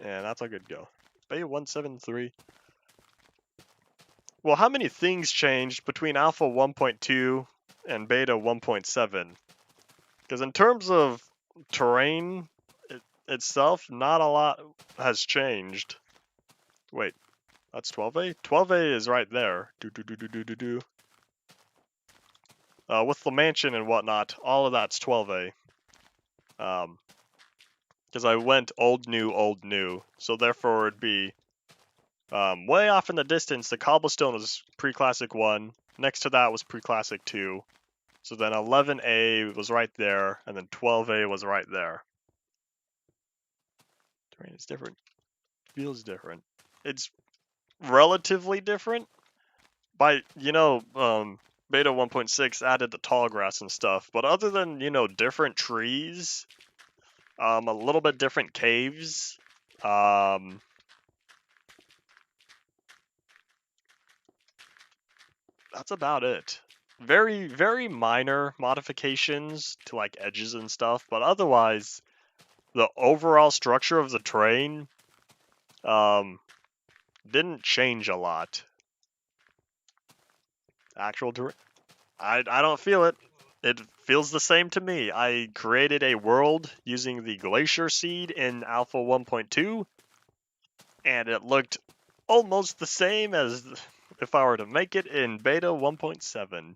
and that's a good go. Bay 173. Well, how many things changed between Alpha 1.2 and Beta 1.7? Because in terms of terrain itself, not a lot has changed. Wait, That's 12A? 12A is right there. With the mansion and whatnot, all of that's 12A. Because I went old, new. So therefore it'd be way off in the distance. The cobblestone was pre-classic 1. Next to that was pre-classic 2. So then 11A was right there, and then 12A was right there. Terrain is different. Feels different. It's relatively different. By, Beta 1.6 added the tall grass and stuff, but other than, different trees, a little bit different caves, that's about it. Very, very minor modifications to, like, edges and stuff, but otherwise, the overall structure of the terrain, didn't change a lot. Actual terrain, I don't feel it. It feels the same to me. I created a world using the Glacier Seed in Alpha 1.2, and it looked almost the same as if I were to make it in Beta 1.7.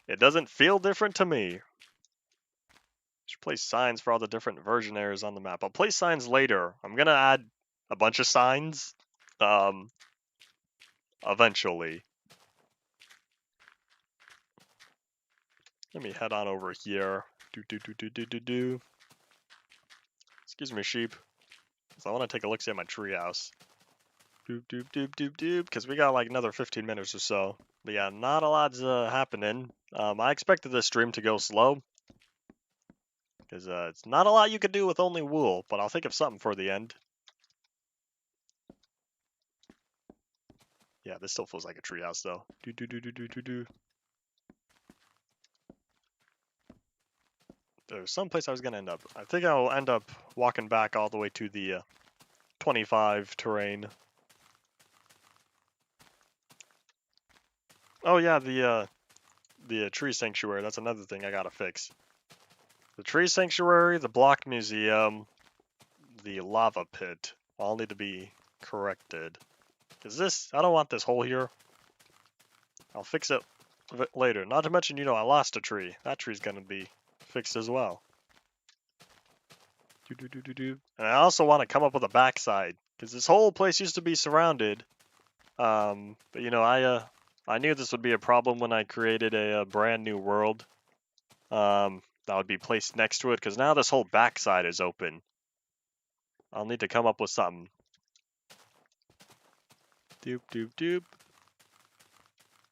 It doesn't feel different to me. Should place signs for all the different version areas on the map. I'll place signs later. I'm gonna add a bunch of signs, eventually. Let me head on over here. Excuse me, sheep. So I want to take a look at my treehouse. Because we got like another 15 minutes or so. But yeah, not a lot's happening. I expected this stream to go slow. Because it's not a lot you could do with only wool, but I'll think of something for the end. Yeah, this still feels like a treehouse though. There's some place I was gonna end up. I think I'll end up walking back all the way to the 25 terrain. Oh yeah, the tree sanctuary. That's another thing I gotta fix. The tree sanctuary, the block museum, the lava pit all need to be corrected. Cause I don't want this hole here. I'll fix it later. Not to mention, I lost a tree. That tree's gonna be fixed as well. And I also want to come up with a backside, because this whole place used to be surrounded. But I knew this would be a problem when I created a brand new world. That would be placed next to it, because now this whole backside is open. I'll need to come up with something.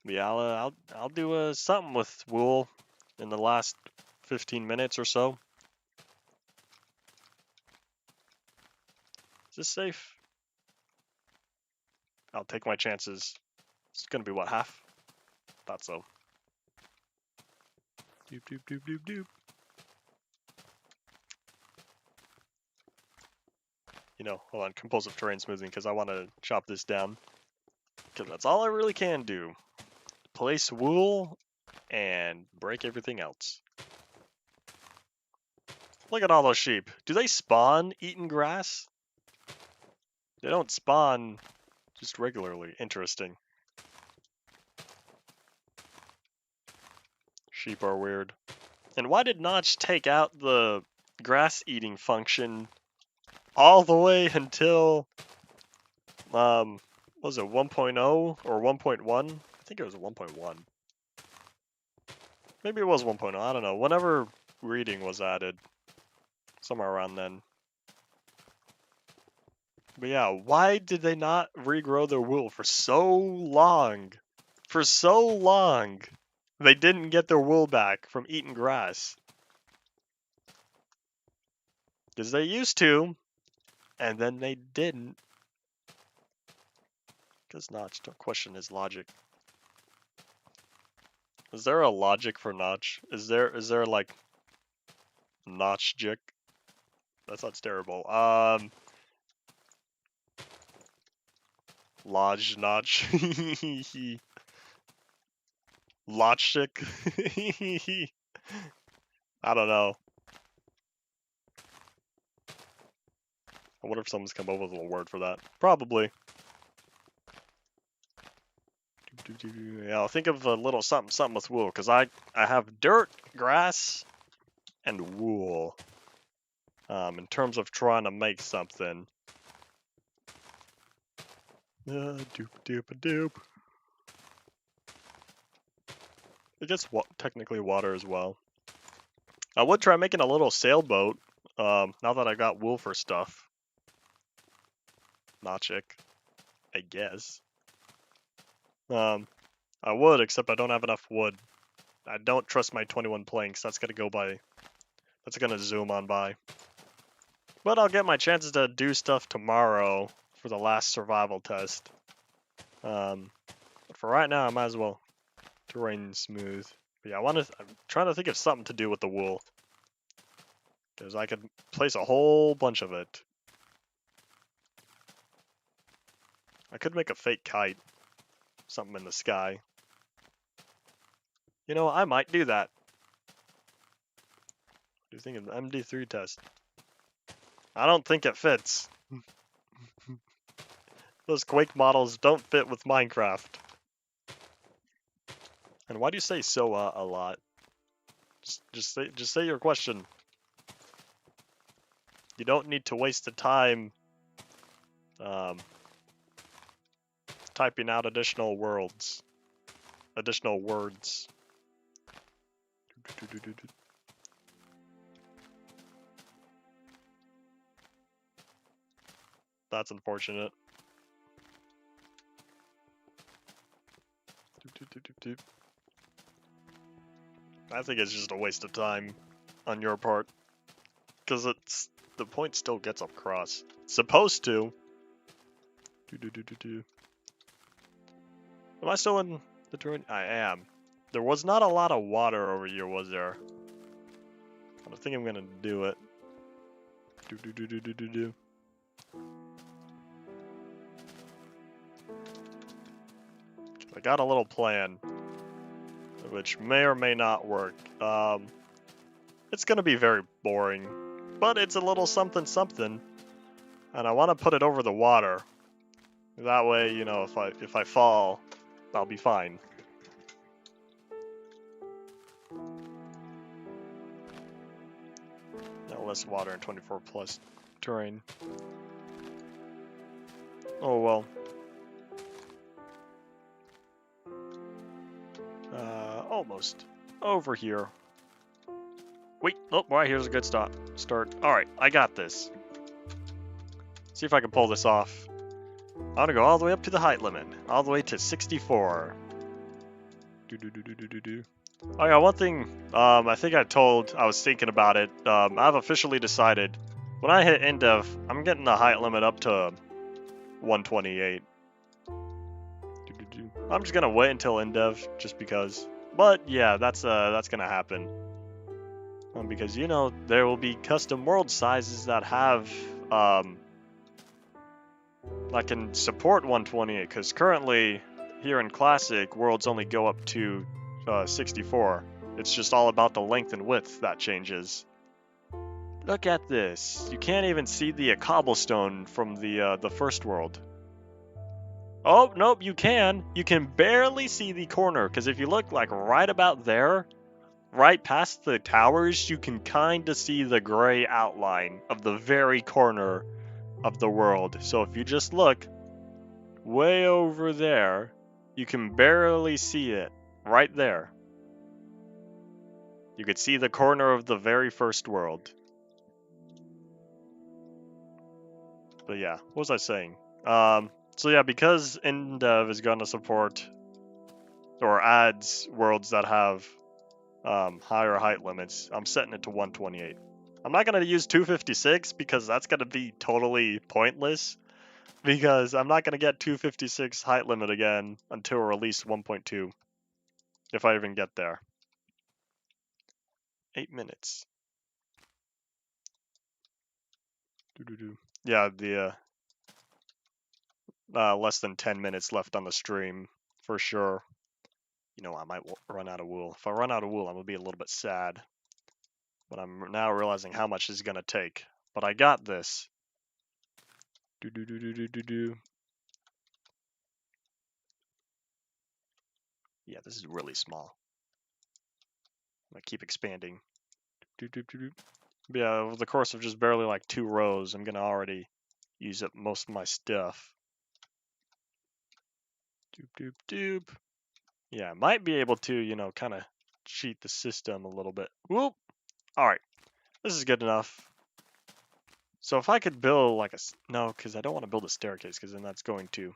Yeah, I'll do something with wool in the last 15 minutes or so. Is this safe? I'll take my chances. It's gonna be what, half? Thought so. Hold on, compulsive terrain smoothing, because I want to chop this down. Because that's all I really can do. Place wool and break everything else. Look at all those sheep. Do they spawn eating grass? They don't spawn just regularly. Interesting. Sheep are weird. And why did Notch take out the grass eating function all the way until was it 1.0 or 1.1? I think it was 1.1. Maybe it was 1.0, I don't know. Whenever reading was added, somewhere around then. But yeah, why did they not regrow their wool for so long? For so long, they didn't get their wool back from eating grass. Because they used to, and then they didn't. Because Notch, don't question his logic. Is there a logic for Notch? Is there like Notch-jic? That sounds terrible. Lodge Notch. Logic. I don't know. I wonder if someone's come up with a word for that. Probably. Yeah, I'll think of a little something, something with wool, because I have dirt, grass, and wool. In terms of trying to make something. Doop doop a doop. It gets technically water as well. I would try making a little sailboat. Now that I got wool for stuff. Notchick, I guess. I would, except I don't have enough wood. I don't trust my 21 planks. That's gonna go by. That's gonna zoom on by. But I'll get my chances to do stuff tomorrow for the last survival test. But for right now, I might as well terrain smooth. But yeah, I'm trying to think of something to do with the wool. Because I could place a whole bunch of it. I could make a fake kite. Something in the sky. You know, I might do that. What do you think of the MD3 test? I don't think it fits. Those Quake models don't fit with Minecraft. And why do you say so a lot? Just say your question. You don't need to waste the time typing out additional words. That's unfortunate. I think it's just a waste of time on your part. Because the point still gets across. It's supposed to. Am I still in the terrain? I am. There was not a lot of water over here, was there? I don't think I'm gonna do it. I got a little plan, which may or may not work. It's gonna be very boring, but it's a little something something, and I want to put it over the water. That way, you know, if I fall, I'll be fine. No less water in 24 plus terrain. Oh well. Almost over here. Wait, oh, right here's a good start. Alright, I got this. See if I can pull this off. I'm gonna go all the way up to the height limit. All the way to 64. Oh yeah, one thing, I think I was thinking about it. I've officially decided, when I hit Endev, I'm getting the height limit up to 128. I'm just gonna wait until Endev, just because. But yeah, that's gonna happen. Because, you know, there will be custom world sizes that have, that can support 128, because currently, here in Classic, worlds only go up to 64. It's just all about the length and width that changes. Look at this. You can't even see the cobblestone from the first world. Oh, nope, you can. You can barely see the corner, because if you look like right about there, right past the towers, you can kind of see the gray outline of the very corner of the world. So if you just look way over there, you can barely see it right there. You could see the corner of the very first world. But yeah, what was I saying? So yeah, because Endev is going to support or adds worlds that have higher height limits, I'm setting it to 128. I'm not going to use 256 because that's going to be totally pointless, because I'm not going to get 256 height limit again until release 1.2, if I even get there. 8 minutes. Yeah, the less than 10 minutes left on the stream, for sure. You know, I might run out of wool. If I run out of wool, I'm going to be a little bit sad. But I'm now realizing how much this is going to take. But I got this. Yeah, this is really small. I'm gonna keep expanding. Doop, doop, doop, doop. But yeah, over the course of just barely like 2 rows, I'm gonna already use up most of my stuff. Doop, doop, doop. Yeah, I might be able to, you know, kind of cheat the system a little bit. Whoop! Alright, this is good enough. So if I could build like no, because I don't want to build a staircase, because then that's going to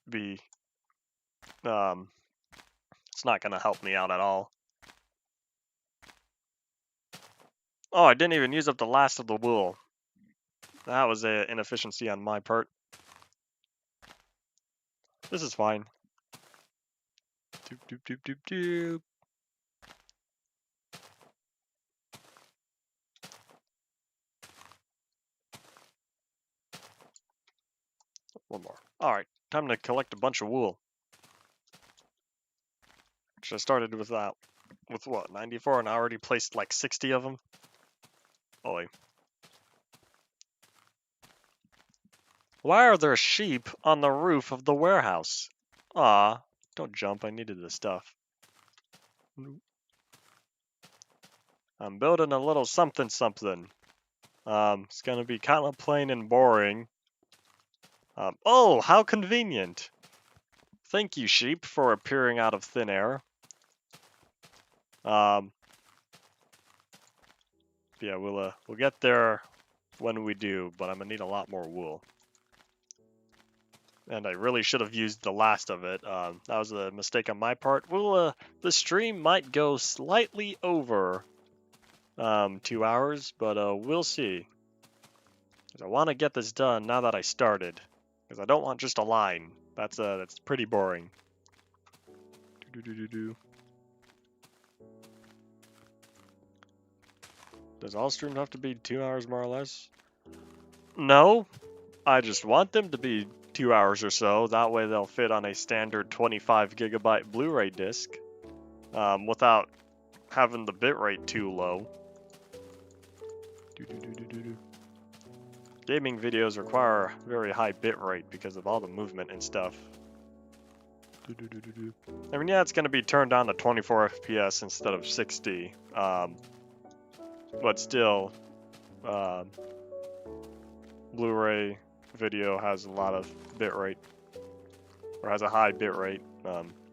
be, it's not going to help me out at all. Oh, I didn't even use up the last of the wool. That was an inefficiency on my part. This is fine. Doop, doop, doop, doop, doop. One more. Alright, time to collect a bunch of wool. Which I started with that. With what, 94? And I already placed like 60 of them? Oy. Why are there sheep on the roof of the warehouse? Aw, don't jump, I needed the stuff. I'm building a little something something. It's gonna be kind of plain and boring. Oh, how convenient. Thank you, sheep, for appearing out of thin air. Yeah, we'll get there when we do, but I'm gonna need a lot more wool. And I really should have used the last of it. That was a mistake on my part. The stream might go slightly over 2 hours, but we'll see. 'Cause I want to get this done now that I started, because I don't want just a line. That's pretty boring. Does all streams have to be 2 hours more or less? No, I just want them to be 2 hours or so. That way they'll fit on a standard 25 gigabyte Blu-ray disc, without having the bitrate too low. Gaming videos require very high bitrate because of all the movement and stuff. I mean, yeah, it's going to be turned down to 24 FPS instead of 60, but still, Blu-ray video has a lot of bitrate, or has a high bitrate,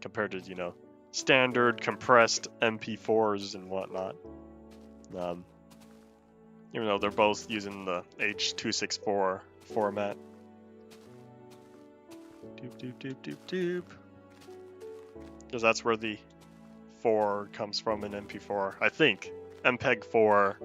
compared to, you know, standard compressed MP4s and whatnot. Even though they're both using the H.264 format. Doop, doop, doop, doop, doop. Because that's where the 4 comes from in MP4. I think MPEG 4.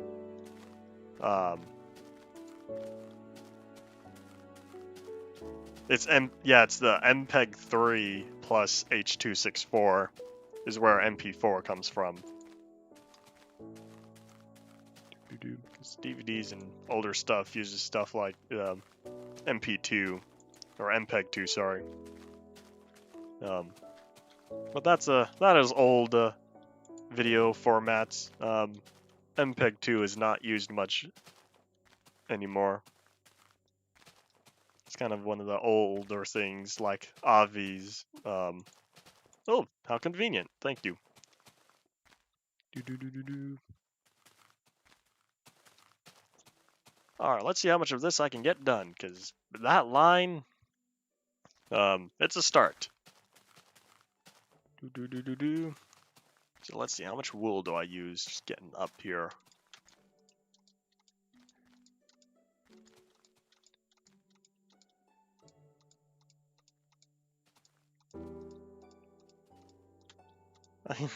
It's the MPEG 3 plus H.264 is where MP4 comes from. Because DVDs and older stuff uses stuff like MP2 or MPEG 2, sorry. But that is old video formats. MPEG 2 is not used much anymore. It's kind of one of the older things, like AVIs. Oh, how convenient! Thank you. All right, let's see how much of this I can get done, because that line, it's a start. So let's see, how much wool do I use? Just getting up here.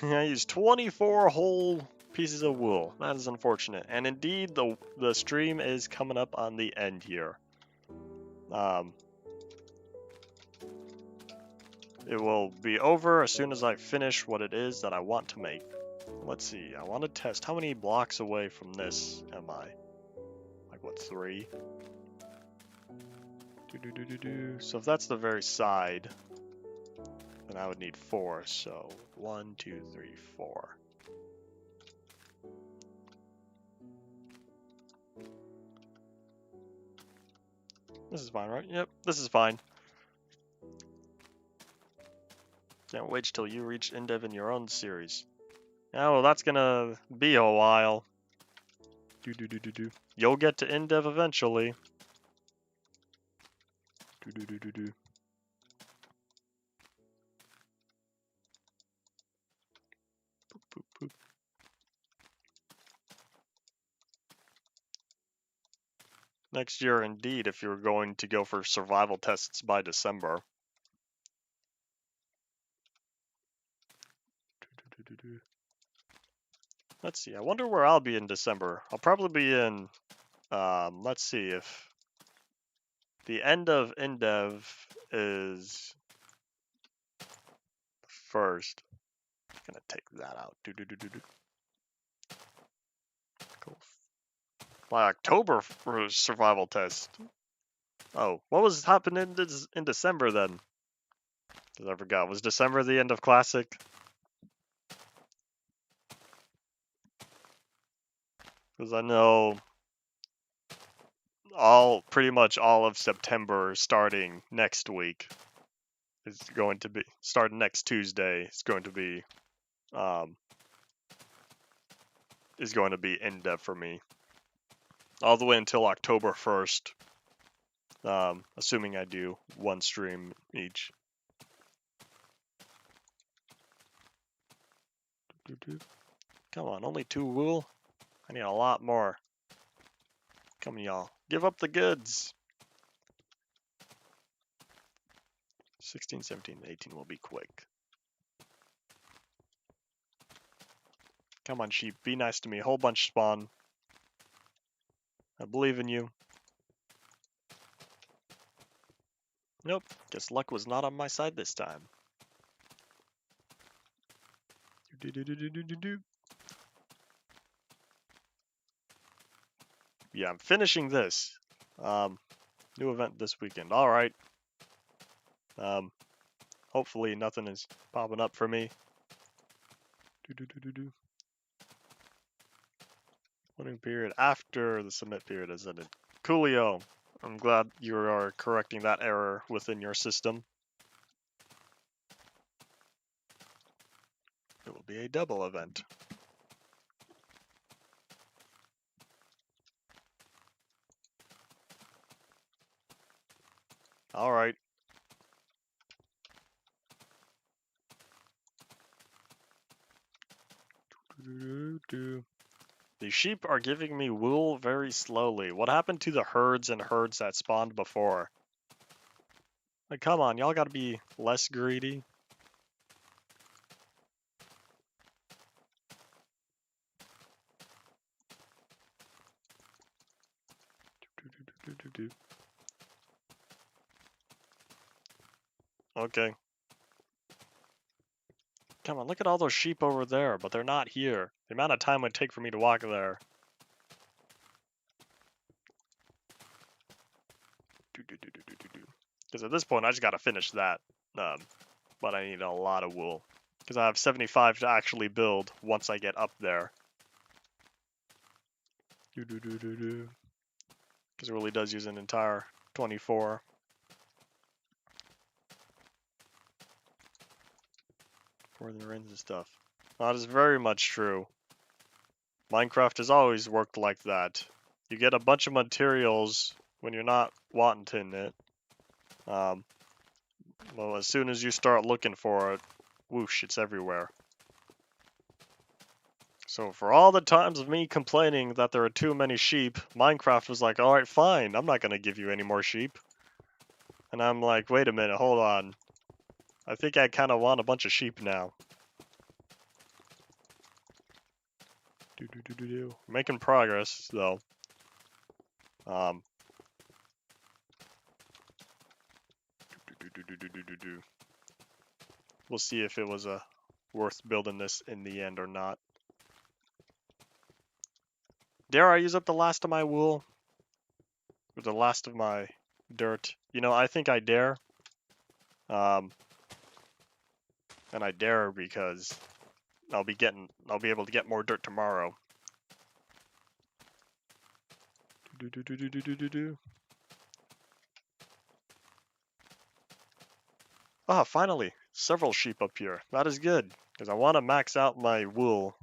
I used 24 whole pieces of wool. That is unfortunate. And indeed, the stream is coming up on the end here. It will be over as soon as I finish what it is that I want to make. Let's see, I want to test how many blocks away from this am I? Like, what, 3? So if that's the very side, then I would need 4. So 1, 2, 3, 4. This is fine, right? Yep, this is fine. Can't wait till you reach Indev in your own series. Yeah, well, that's gonna be a while. You'll get to Indev eventually. Boop, boop. Next year, indeed, if you're going to go for survival tests by December. Let's see, I wonder where I'll be in December. I'll probably be in, let's see, if the end of Indev is first. I'm gonna take that out. Cool. My October for survival test. Oh, what was happening in December then? Because I forgot. Was December the end of Classic? Because I know pretty much all of September starting next week is going to be starting next Tuesday. It's going to be in depth for me all the way until October 1st. Assuming I do one stream each. Come on, only 2 wool? I need a lot more. Come on, y'all. Give up the goods. 16, 17, 18 will be quick. Come on, sheep. Be nice to me. Whole bunch spawn. I believe in you. Nope. Guess luck was not on my side this time. Yeah, I'm finishing this. New event this weekend. Alright. Hopefully nothing is popping up for me. Loading period after the submit period has ended. Coolio. I'm glad you are correcting that error within your system. It will be a double event. Alright. The sheep are giving me wool very slowly. What happened to the herds that spawned before? Like, come on, y'all gotta be less greedy. Okay. Come on, look at all those sheep over there, but they're not here. The amount of time it would take for me to walk there. Because at this point, I just gotta finish that. But I need a lot of wool. Because I have 75 to actually build once I get up there. Because it really does use an entire 24. For the rains and stuff. That is very much true. Minecraft has always worked like that. You get a bunch of materials when you're not wanting it. Well, as soon as you start looking for it, whoosh, it's everywhere. So for all the times of me complaining that there are too many sheep, Minecraft was like, alright, fine, I'm not going to give you any more sheep. And I'm like, wait a minute, hold on. I think I kind of want a bunch of sheep now. Making progress, though. We'll see if it was worth building this in the end or not. Dare I use up the last of my wool? Or the last of my dirt? You know, I think I dare. And I dare because I'll be able to get more dirt tomorrow. Ah, finally! several sheep up here. That is good, because I want to max out my wool.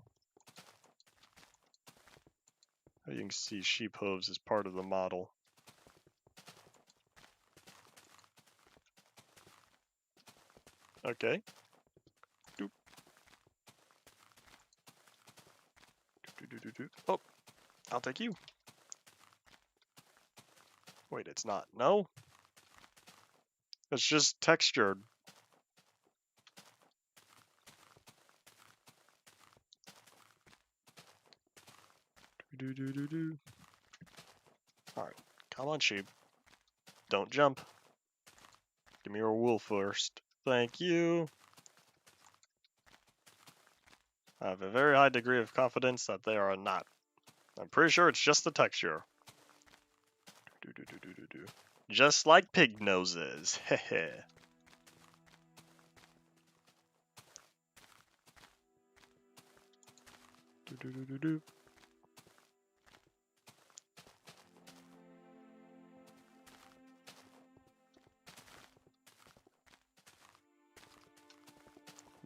You can see sheep hooves is part of the model. Okay. Doop. Oh, I'll take you. Wait, it's not. No? It's just textured. Alright, come on, sheep. Don't jump. Give me your wool first. Thank you. I have a very high degree of confidence that they are not. I'm pretty sure it's just the texture. Just like pig noses. Heh.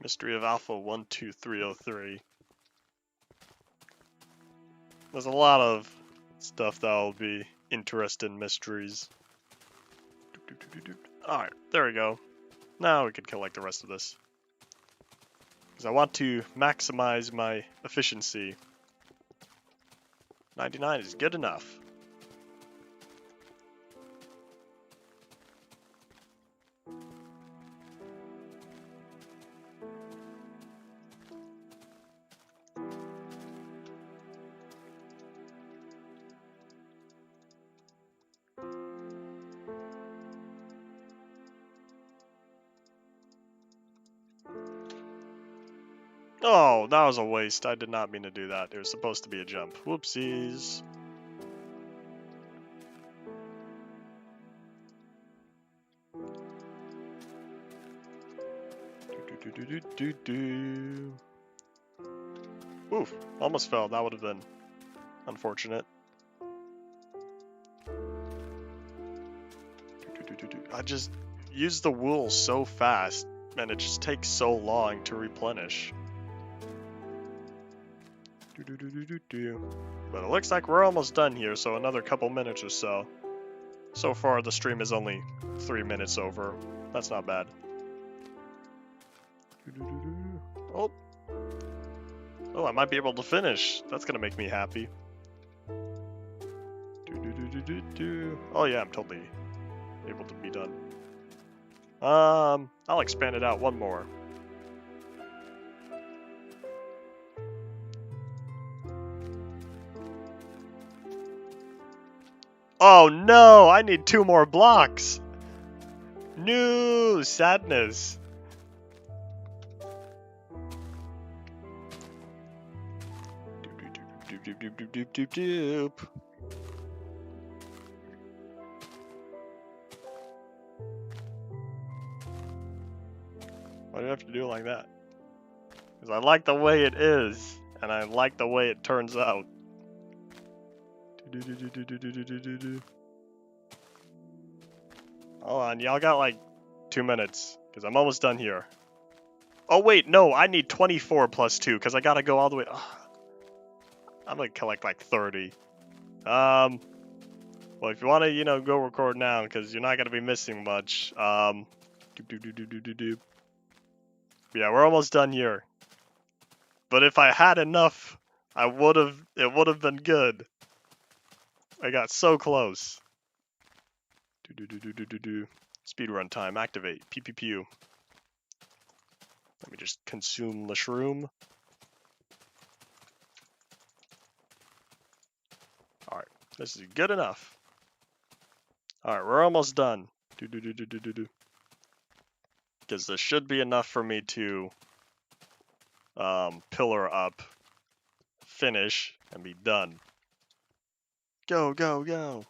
Mystery of Alpha 12303. There's a lot of stuff that'll be interesting mysteries. Alright, there we go. Now we can collect the rest of this. Because I want to maximize my efficiency. 99 is good enough. Oh, that was a waste. I did not mean to do that. It was supposed to be a jump. Whoopsies. Oof, almost fell. That would have been unfortunate. I just use the wool so fast, and it just takes so long to replenish. But it looks like we're almost done here, so another couple minutes or so. So far, the stream is only 3 minutes over. That's not bad. Oh. Oh, I might be able to finish. That's gonna make me happy. Oh yeah, I'm totally able to be done. I'll expand it out one more. Oh no, I need 2 more blocks. No, sadness. Doop. Why do you have to do it like that? Because I like the way it is, and I like the way it turns out. Hold on, y'all got like 2 minutes, because I'm almost done here. Oh wait, no, I need 24 plus 2, because I gotta go all the way. Ugh. I'm gonna collect like 30. Well, if you want to, go record now, because you're not gonna be missing much. Yeah, we're almost done here. But if I had enough, it would have been good. I got so close. Speedrun time, activate. Pew pew pew. Let me just consume the shroom. Alright, this is good enough. Alright, we're almost done. Because this should be enough for me to pillar up, finish, and be done. Go, go, go.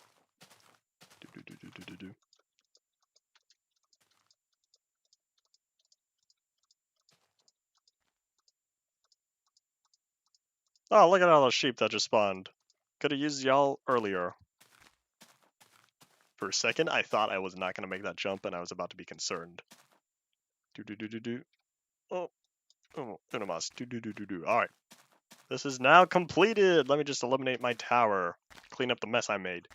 Oh, look at all those sheep that just spawned. Could have used y'all earlier. For a second, I thought I was not going to make that jump, and I was about to be concerned. Do. Oh, Unamas. Do. All right. This is now completed. Let me just eliminate my tower. Clean up the mess I made.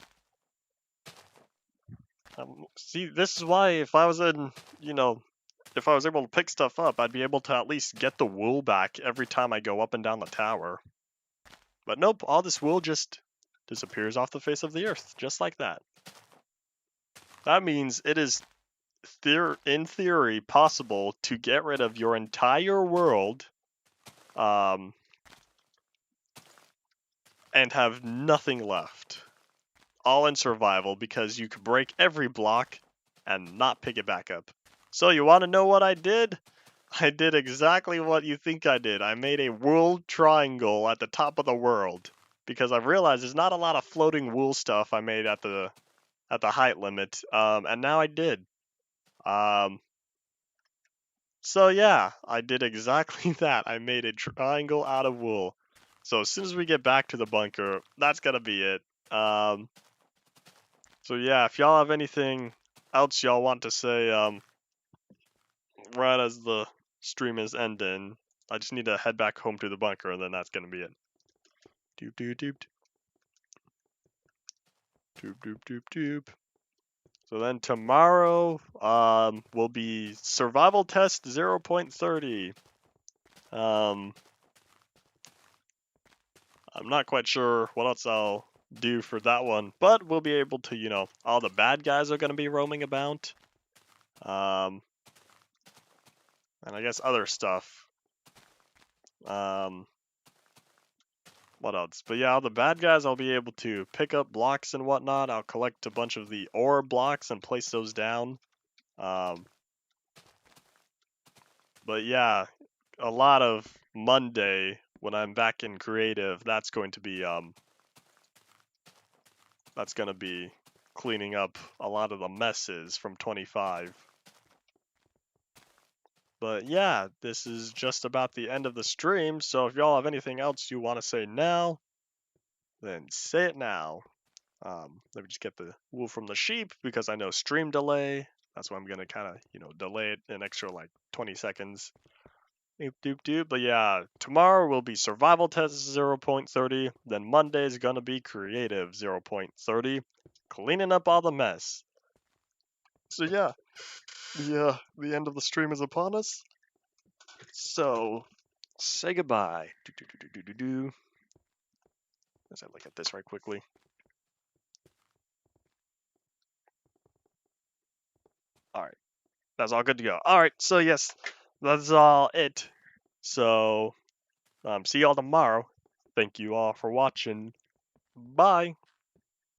See, this is why if I was in, if I was able to pick stuff up, I'd be able to at least get the wool back every time I go up and down the tower. But nope, all this wool just disappears off the face of the earth, just like that. That means it is, in theory, possible to get rid of your entire world, and have nothing left. All in survival, because you could break every block and not pick it back up. So you want to know what I did? I did exactly what you think I did. I made a world triangle at the top of the world, because I've realized there's not a lot of floating wool stuff I made at the height limit, and now I did. So yeah, I did exactly that. I made a triangle out of wool. So as soon as we get back to the bunker, that's gonna be it. So yeah, if y'all have anything else y'all want to say, right as the stream is ending, I just need to head back home to the bunker, and then that's gonna be it. Doop. So then tomorrow, will be survival test 0.30. I'm not quite sure what else I'll do for that one, but we'll be able to, all the bad guys are going to be roaming about. And I guess other stuff. What else? But yeah, all the bad guys, I'll be able to pick up blocks and whatnot. I'll collect a bunch of the ore blocks and place those down. But yeah, a lot of Monday when I'm back in creative, that's going to be cleaning up a lot of the messes from 25. But yeah, this is just about the end of the stream, so if y'all have anything else you want to say now, then say it now. Let me just get the wool from the sheep, because I know stream delay. That's why I'm going to kind of, delay it an extra like 20 seconds. Doop. But yeah, tomorrow will be survival test 0.30. Then Monday is going to be creative 0.30. Cleaning up all the mess. So yeah, the end of the stream is upon us. So say goodbye. Let's have a look at this right quickly. Alright. That's all good to go. Alright, so yes, that's all it. So see y'all tomorrow. Thank you all for watching. Bye.